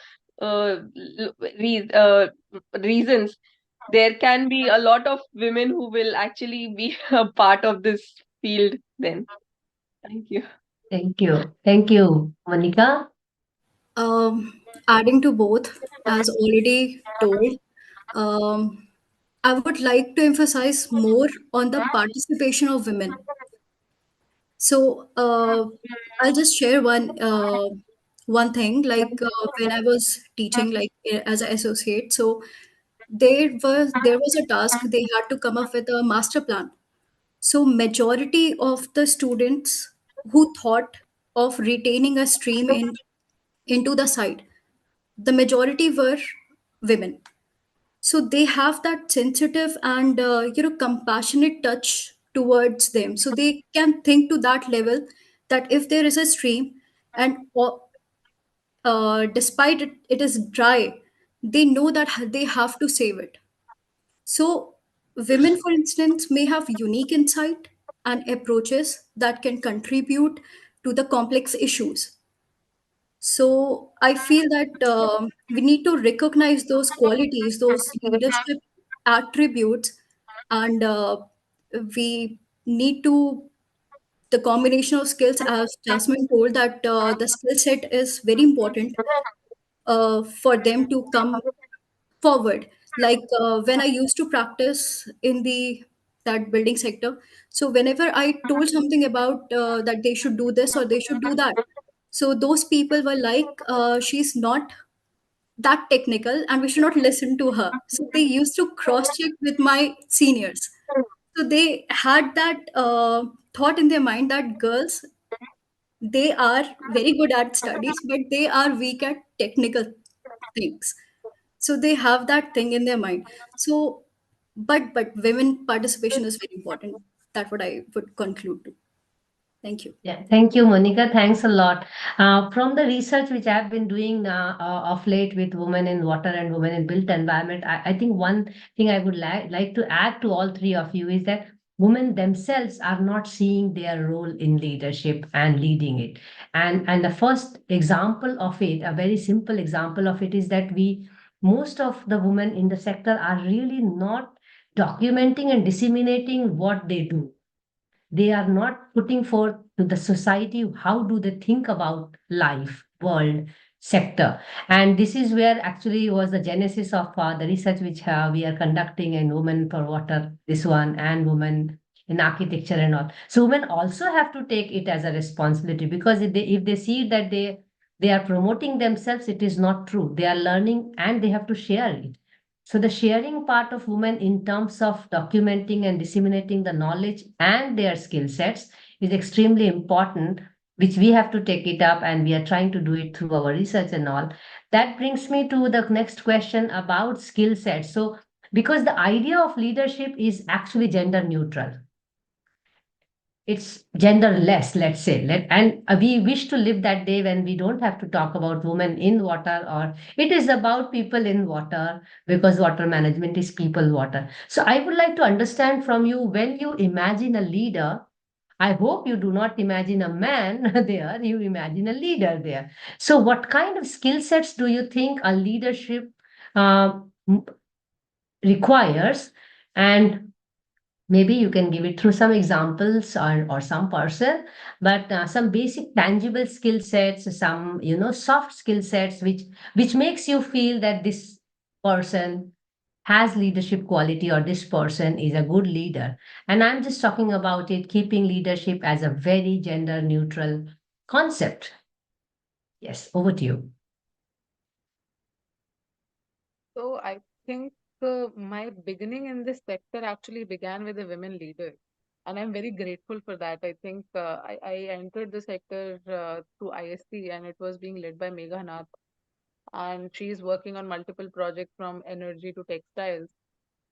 reasons, there can be a lot of women who will actually be a part of this field then. Thank you. Thank you. Thank you, Monica. Adding to both, as already told, um, I would like to emphasize more on the participation of women. So I'll just share one thing. Like when I was teaching, like as an associate, so there was a task they had to come up with a master plan. So majority of the students who thought of retaining a stream into the site, the majority were women. So they have that sensitive and compassionate touch towards them. So they can think to that level that if there is a stream and despite it is dry, they know that they have to save it. So women, for instance, may have unique insight and approaches that can contribute to the complex issues. So I feel that we need to recognize those qualities, those leadership attributes, and we need to the combination of skills, as Jasmine told, that the skill set is very important for them to come forward. Like when I used to practice in the that building sector, so whenever I told something about that they should do this or they should do that, so those people were like, she's not that technical and we should not listen to her. So they used to cross check with my seniors. So they had that thought in their mind that girls, they are very good at studies, but they are weak at technical things. So they have that thing in their mind. So, but women participation is very important. That's what I would conclude to. Thank you. Yeah, thank you, Monica. Thanks a lot. From the research which I've been doing of late with women in water and women in built environment, I think one thing I would like to add to all three of you is that women themselves are not seeing their role in leadership and leading it. And the first example of it, a very simple example of it, is that most of the women in the sector are really not documenting and disseminating what they do. They are not putting forth to the society how do they think about life, world, sector. And this is where actually was the genesis of the research which we are conducting in Women for Water, this one, and Women in Architecture and all. So women also have to take it as a responsibility, because if they see that they are promoting themselves, it is not true. They are learning and they have to share it. So the sharing part of women in terms of documenting and disseminating the knowledge and their skill sets is extremely important, which we have to take it up, and we are trying to do it through our research and all. That brings me to the next question about skill sets. So, because the idea of leadership is actually gender neutral, it's genderless, let's say. And we wish to live that day when we don't have to talk about women in water, or it is about people in water, because water management is people water. So I would like to understand from you, when you imagine a leader, I hope you do not imagine a man there, you imagine a leader there. So what kind of skill sets do you think a leadership uh, requires? And maybe you can give it through some examples, or some person, but some basic tangible skill sets, some, soft skill sets, which makes you feel that this person has leadership quality, or this person is a good leader. And I'm just talking about it, keeping leadership as a very gender neutral concept. Yes, over to you. So I think my beginning in this sector actually began with a women leader, and I'm very grateful for that. I think I entered the sector through ISC, and it was being led by Megha, and she's working on multiple projects from energy to textiles.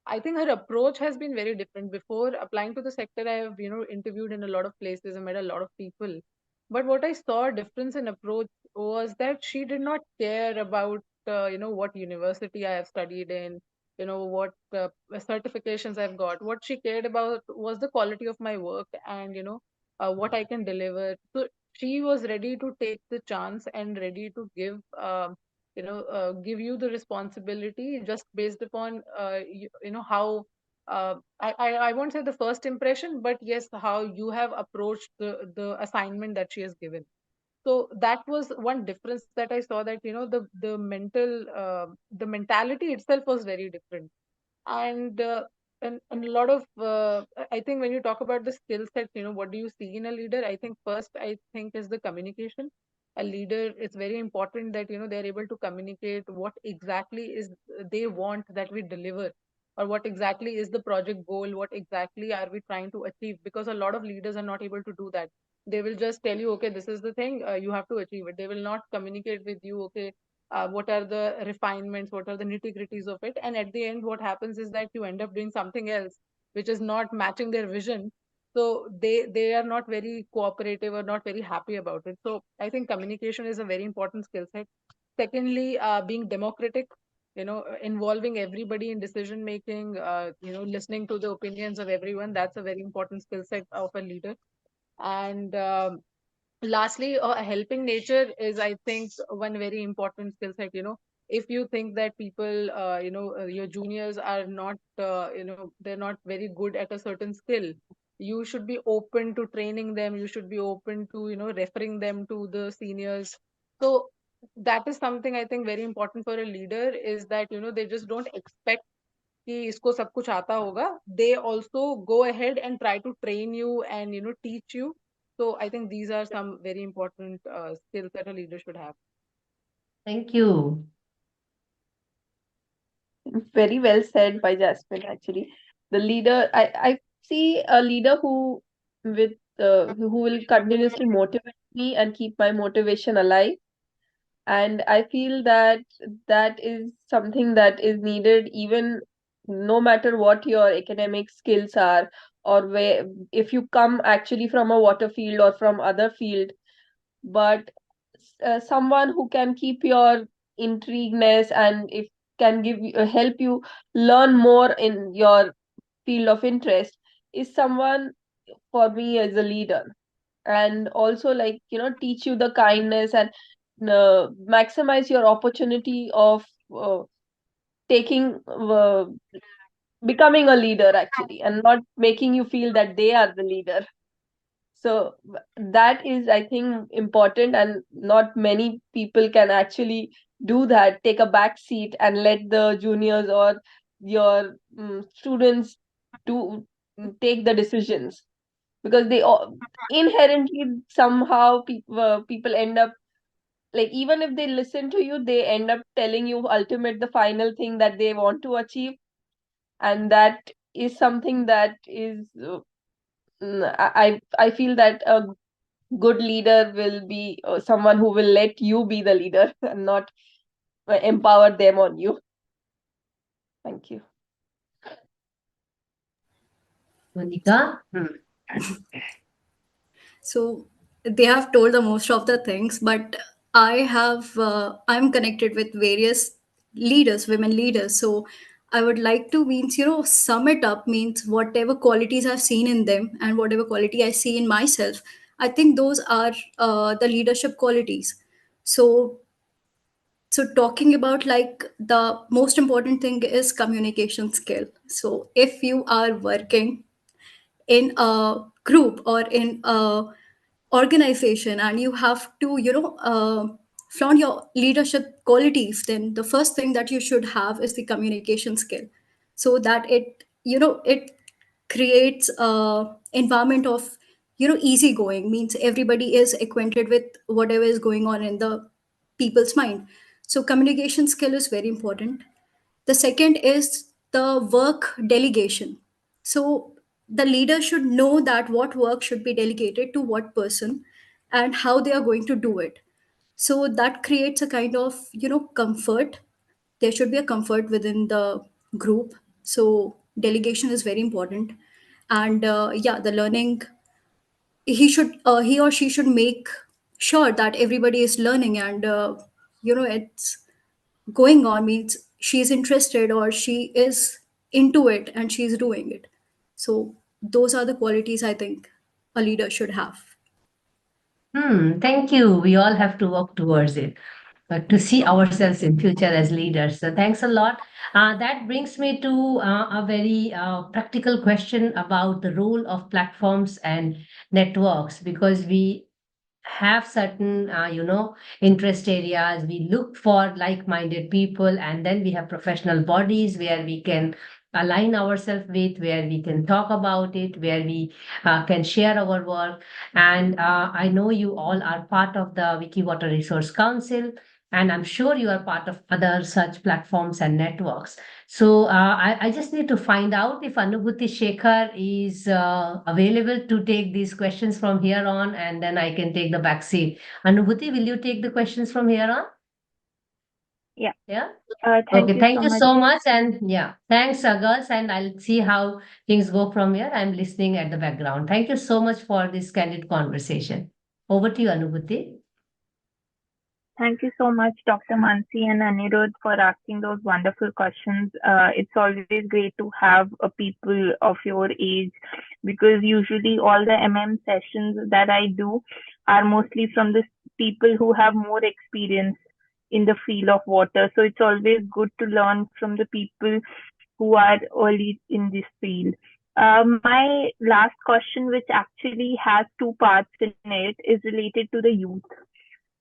I think her approach has been very different. Before applying to the sector, I have, interviewed in a lot of places and met a lot of people. But what I saw a difference in approach was that she did not care about, what university I have studied in, what certifications I've got. What she cared about was the quality of my work, and, what I can deliver. So she was ready to take the chance and ready to give, give you the responsibility just based upon how I won't say the first impression, but yes, how you have approached the assignment that she has given. So that was one difference that I saw, that the mentality itself was very different. And uh, and, and a lot of I think when you talk about the skill set, what do you see in a leader? I think first, I think, is the communication. A leader, it's very important that they're able to communicate what exactly is they want that we deliver, or what exactly is the project goal, what exactly are we trying to achieve, because a lot of leaders are not able to do that. They will just tell you, okay, this is the thing, you have to achieve it. They will not communicate with you, okay, what are the refinements, what are the nitty gritties of it. And at the end, what happens is that you end up doing something else which is not matching their vision. So they are not very cooperative or not very happy about it. So I think communication is a very important skill set. Secondly, being democratic, involving everybody in decision making, listening to the opinions of everyone. That's a very important skill set of a leader. And lastly, a helping nature is, I think, one very important skill set. If you think that people, your juniors are not, they're not very good at a certain skill, you should be open to training them. You should be open to, referring them to the seniors. So that is something I think very important for a leader, is that they just don't expect कि इसको सब कुछ आता होगा. They also go ahead and try to train you and teach you. So I think these are some very important skills that a leader should have. Thank you. Very well said by Jasmine, actually. The leader, I see a leader who will continuously motivate me and keep my motivation alive. And I feel that that is something that is needed, even no matter what your academic skills are, or where, if you come actually from a water field or from other field, but someone who can keep your intrigueness, and if can help you learn more in your field of interest, is someone for me as a leader. And also, like, teach you the kindness, and maximize your opportunity of taking becoming a leader, actually, and not making you feel that they are the leader. So that is, I think, important, and not many people can actually do that, take a back seat and let the juniors or your students do take the decisions, because they all, inherently, somehow people end up, like, even if they listen to you, they end up telling you ultimate the final thing that they want to achieve. And that is something that is I feel that good leader will be someone who will let you be the leader and not empower them on you. Thank you. Monica? So they have told the most of the things, but I'm connected with various leaders, women leaders. So I would like to means sum it up, means whatever qualities I've seen in them and whatever quality I see in myself. I think those are the leadership qualities. So talking about, like, the most important thing is communication skill. So if you are working in a group or in a organization and you have to flaunt your leadership qualities, then the first thing that you should have is the communication skill, so that it creates a environment of easygoing, means everybody is acquainted with whatever is going on in the people's mind. So communication skill is very important. The second is the work delegation. So the leader should know that what work should be delegated to what person and how they are going to do it. So that creates a kind of comfort. There should be a comfort within the group. So delegation is very important. And yeah, the learning, he or she should make sure that everybody is learning, and it's going on, means she's interested or she is into it and she's doing it. So those are the qualities I think a leader should have. Thank you. We all have to work towards it, to see ourselves in future as leaders. So thanks a lot. That brings me to a very practical question about the role of platforms and networks, because we have certain interest areas. We look for like-minded people, and then we have professional bodies where we can align ourselves with, where we can talk about it, where we can share our work. And I know you all are part of the Wiki Water Resource Council, and I'm sure you are part of other such platforms and networks. So I just need to find out if Anubhuti Shekhar is available to take these questions from here on, and then I can take the back seat. Anubhuti, will you take the questions from here on? Yeah. Yeah. Thank Okay. you Thank so you much. so much. And yeah, thanks, girls. And I'll see how things go from here. I'm listening at the background. Thank you so much for this candid conversation. Over to you, Anubhuti. Thank you so much, Dr. Mansi and Anirudh, for asking those wonderful questions. It's always great to have people of your age, because usually all the sessions that I do are mostly from the people who have more experience in the field of water. So it's always good to learn from the people who are early in this field. My last question, which actually has two parts in it, is related to the youth.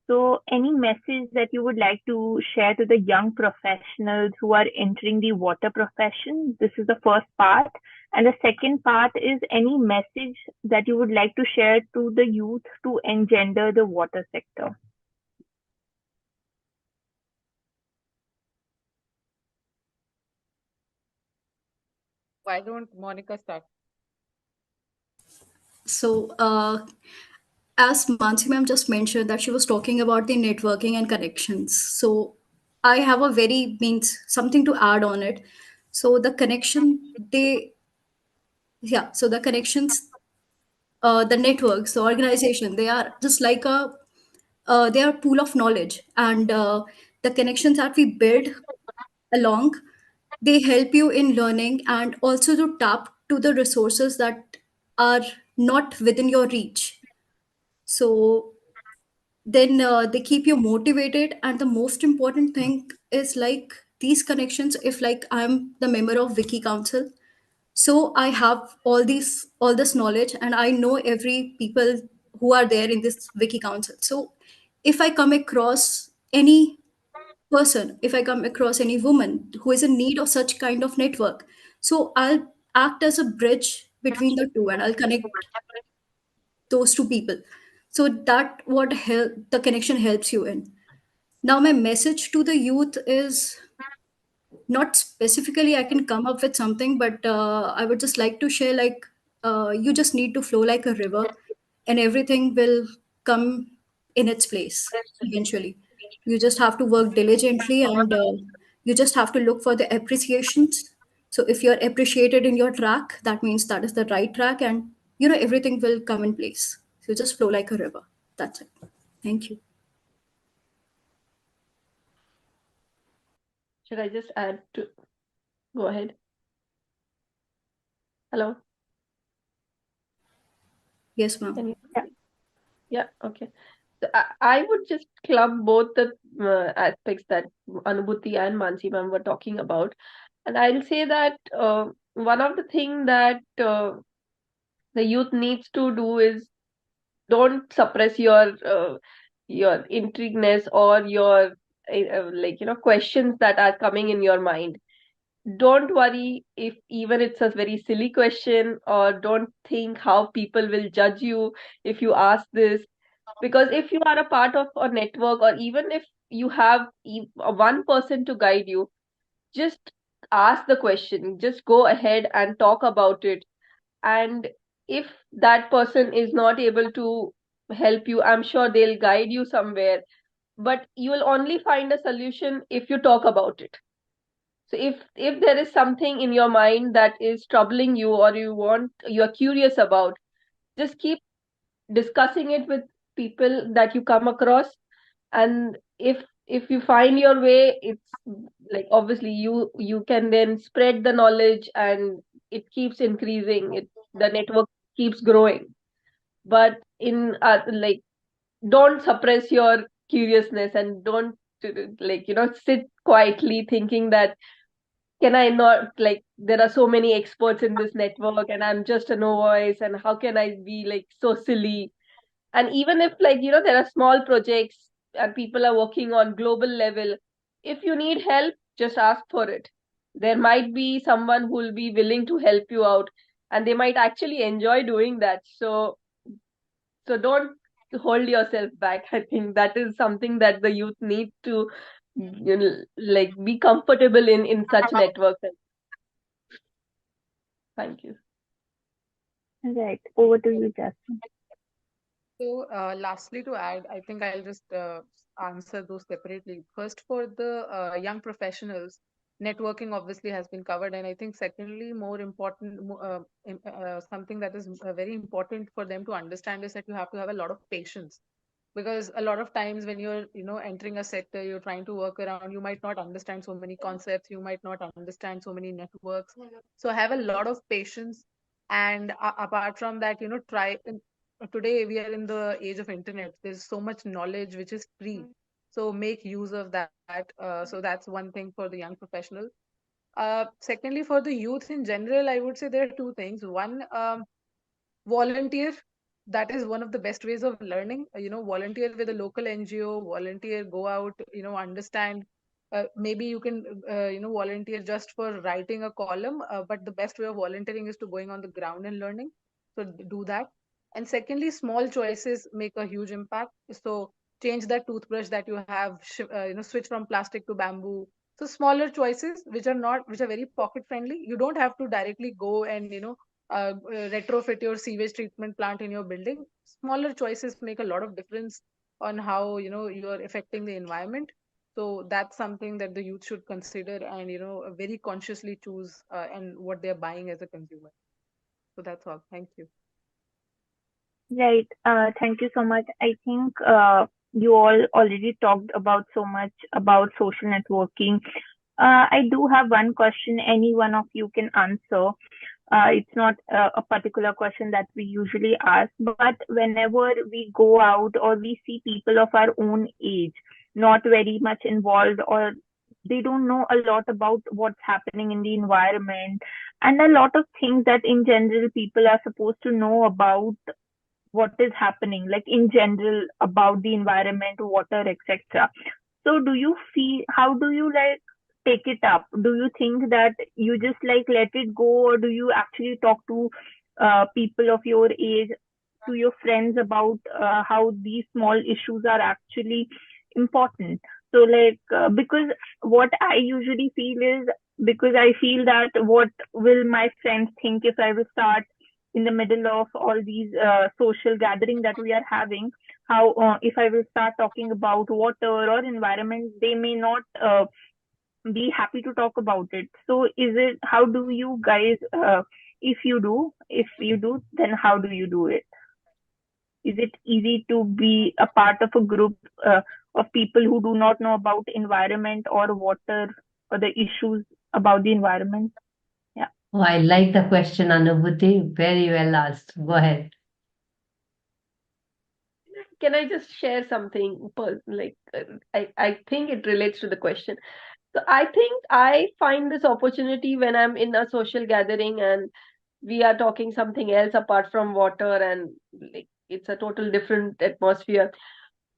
So, any message that you would like to share to the young professionals who are entering the water profession? This is the first part. And the second part is any message that you would like to share to the youth to engender the water sector? Why don't Monica start? So as Mansi ma'am just mentioned that she was talking about the networking and connections. So I have a very means something to add on it. So the connection, they yeah, so the connections, the networks, the organization, they are just like they are a pool of knowledge, and the connections that we build along, they help you in learning and also to tap to the resources that are not within your reach. So then they keep you motivated, and the most important thing is, like, these connections, if like I'm the member of Wiki Council, so I have all this knowledge and I know every people who are there in this Wiki Council. So if I come across any person, if I come across any woman who is in need of such kind of network, so I'll act as a bridge between the two and I'll connect those two people. So that what help the connection helps you in. Now my message to the youth is, not specifically I can come up with something, but I would just like to share, like, you just need to flow like a river. and everything will come in its place eventually. You just have to work diligently, and you just have to look for the appreciations. So if you're appreciated in your track, that means that is the right track, and everything will come in place. So just flow like a river. That's it. Thank you. Should I just add to go ahead? Hello? Yes, ma'am. Can you? Yeah, okay. So I would just club both the aspects that Anubhuti and Mansi ma'am were talking about. And I'll say that one of the things that the youth needs to do is don't suppress your intrigueness or your questions that are coming in your mind. Don't worry if even it's a very silly question, or don't think how people will judge you if you ask this, because if you are a part of a network, or even if you have one person to guide you, just ask the question, just go ahead and talk about it. And if that person is not able to help you, I'm sure they'll guide you somewhere, but you will only find a solution if you talk about it. So if there is something in your mind that is troubling you, or you're curious about, just keep discussing it with people that you come across. And if you find your way, it's like obviously you can then spread the knowledge, and it keeps increasing, the network keeps growing. But in don't suppress your curiousness, and don't sit quietly thinking that, can I not, like, there are so many experts in this network and I'm just a novice, and how can I be like so silly? And even if, there are small projects and people are working on global level, if you need help, just ask for it. There might be someone who will be willing to help you out, and they might actually enjoy doing that. So don't hold yourself back. I think that is something that the youth need to, be comfortable in such networks. Thank you. Right. Over to you, Jasmine. So, lastly, to add, I think I'll just answer those separately. First, for the young professionals, networking obviously has been covered, and I think secondly, more important, something that is very important for them to understand is that you have to have a lot of patience, because a lot of times when you're entering a sector, you're trying to work around, you might not understand so many concepts, you might not understand so many networks. So have a lot of patience. And apart from that, try. Today we are in the age of internet, there's so much knowledge which is free, so make use of that. So that's one thing for the young professional. Secondly, for the youth in general, I would say there are two things. One, volunteer. That is one of the best ways of learning. Volunteer with a local NGO, volunteer, go out, understand. Maybe you can volunteer just for writing a column, but the best way of volunteering is to going on the ground and learning. So do that. And secondly, small choices make a huge impact. So change that toothbrush that you have, switch from plastic to bamboo. So smaller choices which are very pocket friendly. You don't have to directly go and retrofit your sewage treatment plant in your building. Smaller choices make a lot of difference on how you're affecting the environment. So that's something that the youth should consider, and very consciously choose and what they're buying as a consumer. So that's all. Thank you. Right. Thank you so much. I think you all already talked about so much about social networking. I do have one question any one of you can answer. It's not a particular question that we usually ask, but whenever we go out or we see people of our own age, not very much involved, or they don't know a lot about what's happening in the environment, and a lot of things that in general people are supposed to know about what is happening, like in general about the environment, water, etc. So do you feel, how do you like take it up? Do you think that you just like let it go, or do you actually talk to people of your age, to your friends about how these small issues are actually important? So like because what I usually feel is, because I feel that what will my friends think if I will start in the middle of all these social gathering that we are having, how if I will start talking about water or environment, they may not be happy to talk about it. So how do you guys, if you do, then how do you do it? Is it easy to be a part of a group of people who do not know about environment or water or the issues about the environment? Yeah. Oh, I like the question, Anubhuti. Very well asked. Go ahead. Can I just share something? I think it relates to the question. So I think I find this opportunity when I'm in a social gathering and we are talking something else apart from water, and like it's a total different atmosphere.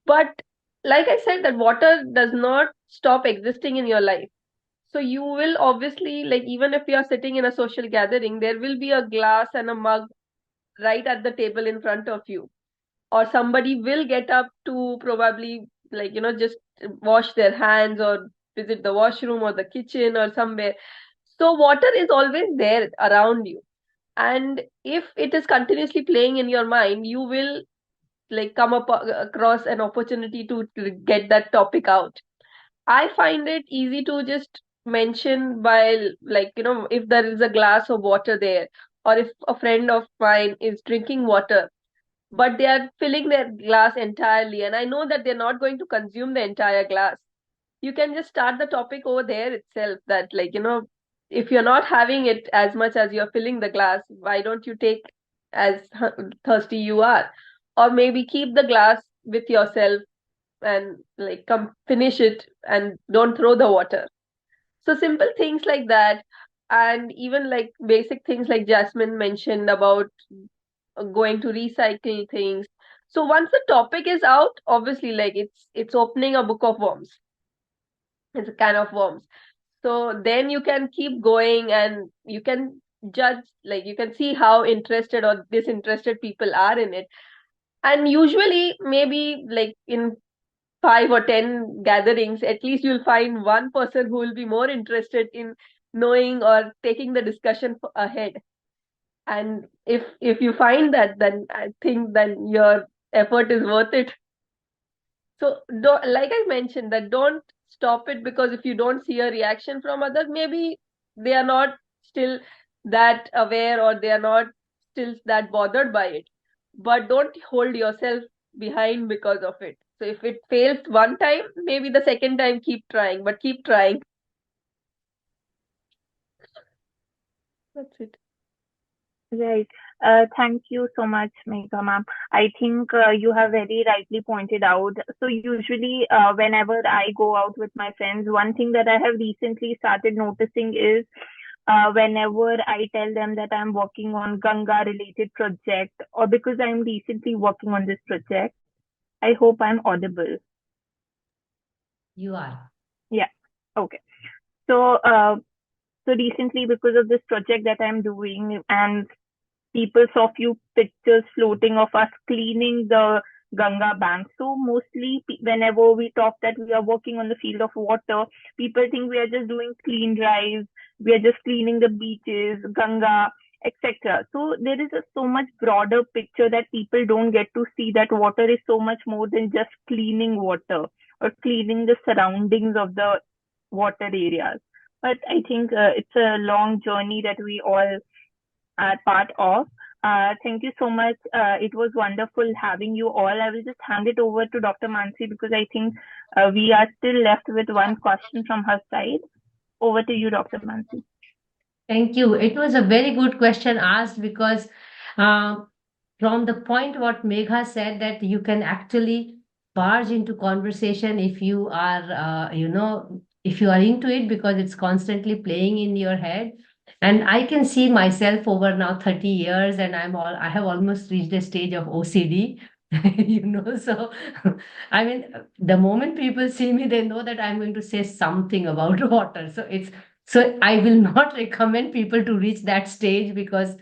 But like I said, that water does not stop existing in your life. So you will obviously, like, even if you are sitting in a social gathering, there will be a glass and a mug right at the table in front of you, or somebody will get up to probably, like, just wash their hands or visit the washroom or the kitchen or somewhere. So water is always there around you, and if it is continuously playing in your mind, you will like come up across an opportunity to get that topic out. I find it easy to just mention while, like, if there is a glass of water there, or if a friend of mine is drinking water, but they are filling their glass entirely, and I know that they're not going to consume the entire glass. You can just start the topic over there itself, that, like, if you're not having it as much as you're filling the glass, why don't you take as thirsty you are? Or maybe keep the glass with yourself and, like, come finish it and don't throw the water. So simple things like that. And even like basic things like Jasmine mentioned about going to recycle things. So once the topic is out, obviously, like, it's opening a book of worms. It's a can of worms. So then you can keep going and you can judge, like, you can see how interested or disinterested people are in it. And usually, maybe like in 5 or 10 gatherings, at least you'll find one person who will be more interested in knowing or taking the discussion ahead. And if you find that, then I think then your effort is worth it. So like I mentioned, that don't stop it, because if you don't see a reaction from others, maybe they are not still that aware, or they are not still that bothered by it. But don't hold yourself behind because of it. So if it fails one time, maybe the second time keep trying, but keep trying. That's it. Right. Thank you so much, Megha ma'am. I think you have very rightly pointed out. So usually, whenever I go out with my friends, one thing that I have recently started noticing is whenever I tell them that I'm working on Ganga related project, or because I'm recently working on this project, I hope I'm audible. You are. Yeah. Okay. So, so recently, because of this project that I'm doing, and people saw few pictures floating of us cleaning the Ganga bank. So mostly, whenever we talk that we are working on the field of water, people think we are just doing clean drives, we are just cleaning the beaches, Ganga, etc. So there is a so much broader picture that people don't get to see, that water is so much more than just cleaning water or cleaning the surroundings of the water areas. But I think it's a long journey that we all are part of. Thank you so much. It was wonderful having you all. I will just hand it over to Dr. Mansi, because I think we are still left with one question from her side. Over to you, Dr. Mansi. Thank you. It was a very good question asked, because uh, from the point what Megha said, that you can actually barge into conversation if you are, if you are into it, because it's constantly playing in your head. And I can see myself over now 30 years, and I have almost reached a stage of OCD. So I mean, the moment people see me, they know that I'm going to say something about water. So I will not recommend people to reach that stage, because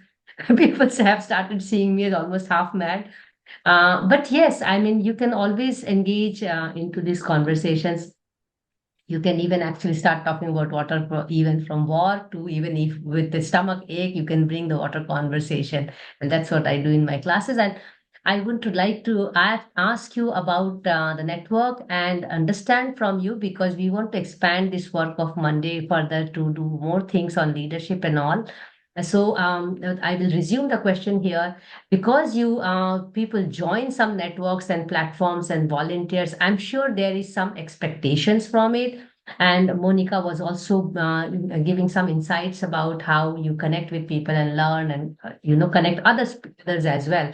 people have started seeing me as almost half mad. But yes, I mean, you can always engage into these conversations. You can even actually start talking about water even from war to even if with the stomach ache, you can bring the water conversation. And that's what I do in my classes. And I would like to ask you about the network and understand from you, because we want to expand this work of Monday further to do more things on leadership and all. So I will resume the question here. Because you people join some networks and platforms and volunteers, I'm sure there is some expectations from it. And Monica was also giving some insights about how you connect with people and learn and connect others as well.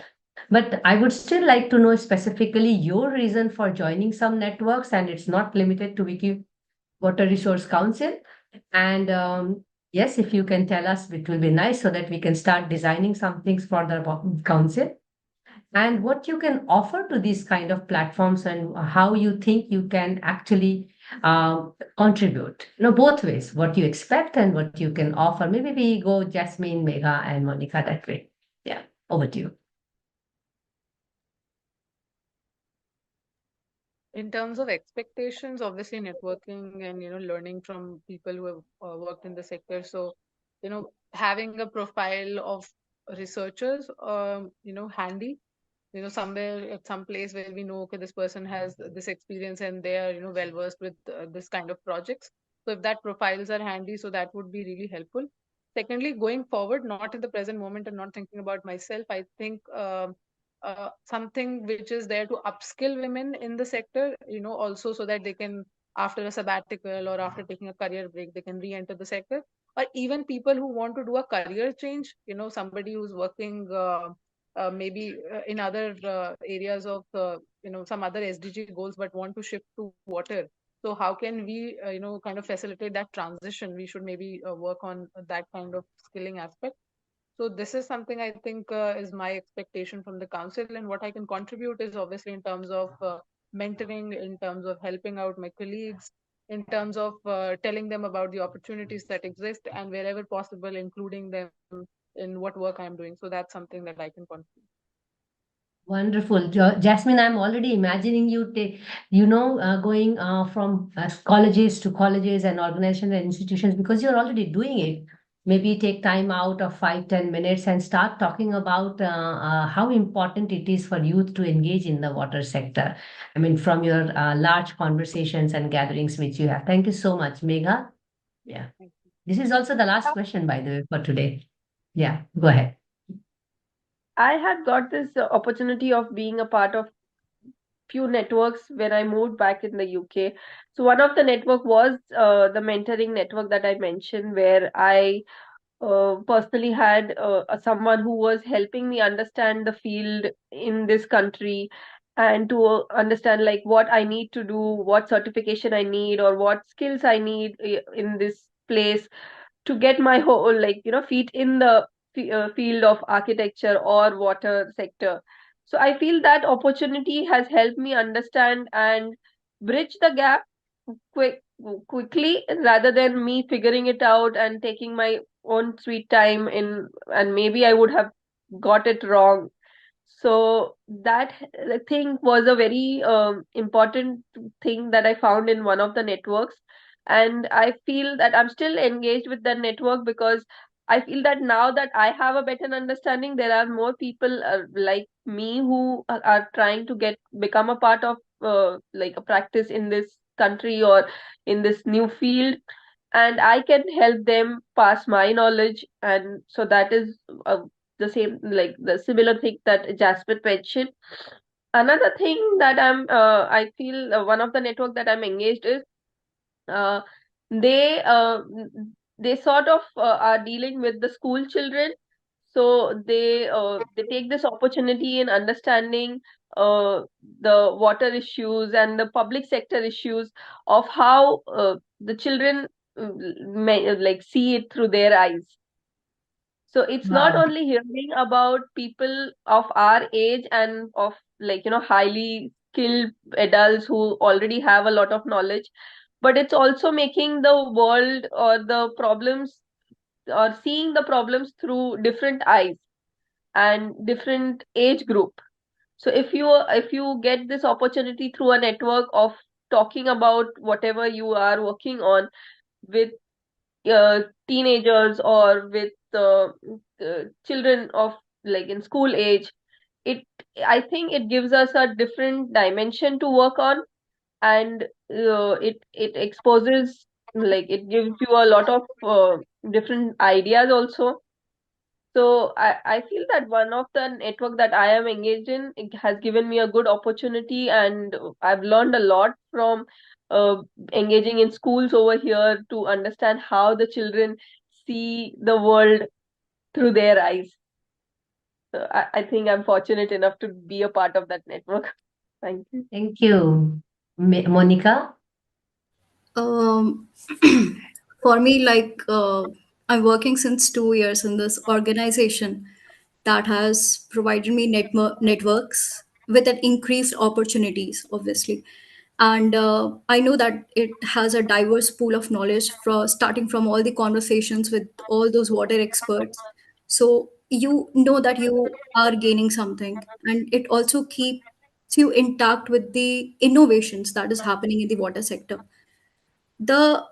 But I would still like to know specifically your reason for joining some networks, and it's not limited to Wiki Water Resource Council. And yes, if you can tell us, it will be nice so that we can start designing some things for the council, and what you can offer to these kind of platforms, and how you think you can actually contribute. Both ways, what you expect and what you can offer. Maybe we go Jasmine, Megha, and Monica that way. Yeah, over to you. In terms of expectations, obviously networking and learning from people who have worked in the sector. So having a profile of researchers handy, somewhere at some place where we know, okay, this person has this experience and they are well versed with this kind of projects. So if that profiles are handy, so that would be really helpful. Secondly, going forward, not in the present moment and not thinking about myself, I think something which is there to upskill women in the sector, also so that they can, after a sabbatical or after taking a career break, they can re-enter the sector. Or even people who want to do a career change, somebody who's working maybe in other areas of some other SDG goals, but want to shift to water. So how can we kind of facilitate that transition? We should maybe work on that kind of skilling aspect. So this is something I think is my expectation from the council, and what I can contribute is obviously in terms of mentoring, in terms of helping out my colleagues, in terms of telling them about the opportunities that exist, and wherever possible, including them in what work I'm doing. So that's something that I can contribute. Wonderful. Jasmine, I'm already imagining you, going from colleges to colleges and organizations and institutions, because you're already doing it. Maybe take time out of 5-10 minutes and start talking about how important it is for youth to engage in the water sector. I mean, from your large conversations and gatherings which you have. Thank you so much, Megha. Yeah. This is also the last question, by the way, for today. Yeah, go ahead. I had got this opportunity of being a part of few networks when I moved back in the UK. So one of the network was the mentoring network that I mentioned, where I personally had someone who was helping me understand the field in this country, and to understand like what I need to do, what certification I need, or what skills I need in this place to get my whole feet in the field of architecture or water sector. So I feel that opportunity has helped me understand and bridge the gap quick quickly, rather than me figuring it out and taking my own sweet time in, and maybe I would have got it wrong. So that thing was a very important thing that I found in one of the networks. And I feel that I'm still engaged with that network, because I feel that now that I have a better understanding, there are more people like me who are trying to become a part of like a practice in this country or in this new field, and I can help them pass my knowledge. And so that is the same, like the similar thing that Jasper mentioned. Another thing that I feel one of the network that I'm engaged is uh, they they sort of are dealing with the school children. So they take this opportunity in understanding the water issues and the public sector issues of how the children like see it through their eyes. So it's not Wow. only hearing about people of our age and of highly skilled adults who already have a lot of knowledge, but it's also making the world or the problems, or seeing the problems through different eyes and different age group. So if you get this opportunity through a network of talking about whatever you are working on with teenagers or with children of like in school age, it I think it gives us a different dimension to work on, and it exposes, like it gives you a lot of different ideas also. So I feel that one of the network that I am engaged in, it has given me a good opportunity, and I've learned a lot from uh, engaging in schools over here to understand how the children see the world through their eyes. So I think I'm fortunate enough to be a part of that network. Thank you. Thank you. Monica? Um, for me, I'm working since 2 years in this organization that has provided me networks with an increased opportunities, obviously. And I know that it has a diverse pool of knowledge from starting from all the conversations with all those water experts. So you know that you are gaining something, and it also keeps you intact with the innovations that is happening in the water sector. The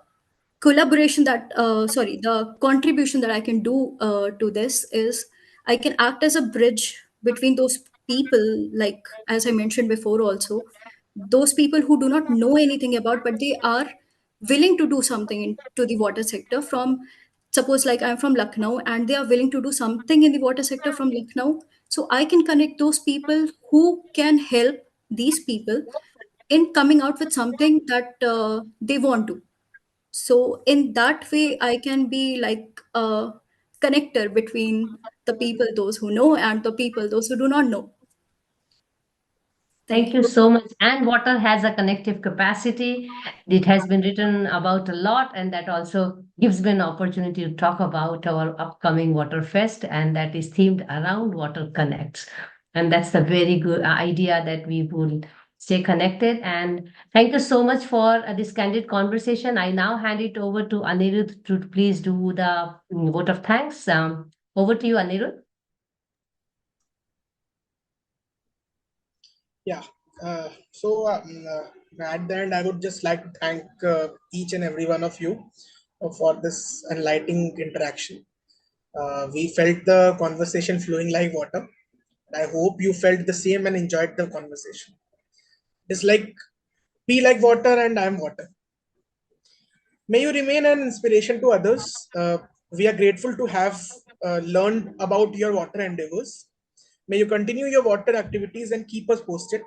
collaboration that sorry the contribution that I can do to this is I can act as a bridge between those people, like as I mentioned before also, those people who do not know anything about but they are willing to do something into the water sector from, suppose like I'm from Lucknow and they are willing to do something in the water sector from Lucknow. So I can connect those people who can help these people in coming out with something that they want to. So in that way, I can be like a connector between the people, those who know, and the people, those who do not know. Thank Thank you. you so much. And water has a connective capacity. It has been written about a lot, and that also gives me an opportunity to talk about our upcoming Water Fest, and that is themed around Water Connects. And that's a very good idea that we will stay connected. And thank you so much for this candid conversation. I now hand it over to Anirudh to please do the vote of thanks. Over to you, Anirudh. Yeah. At the end, I would just like to thank each and every one of you for this enlightening interaction. We felt the conversation flowing like water. I hope you felt the same and enjoyed the conversation. It's like be like water and I'm water. May you remain an inspiration to others. We are grateful to have learned about your water endeavors. May you continue your water activities and keep us posted.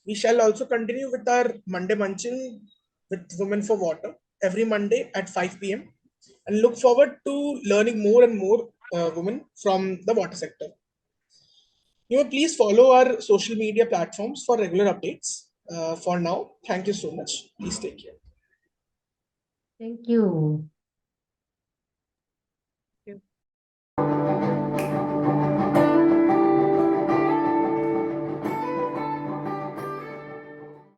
We shall also continue with our Monday Munching with Women for Water every Monday at 5 p.m. and look forward to learning more and more women from the water sector. You may please follow our social media platforms for regular updates. For now, thank you so much. Please take care. Thank you.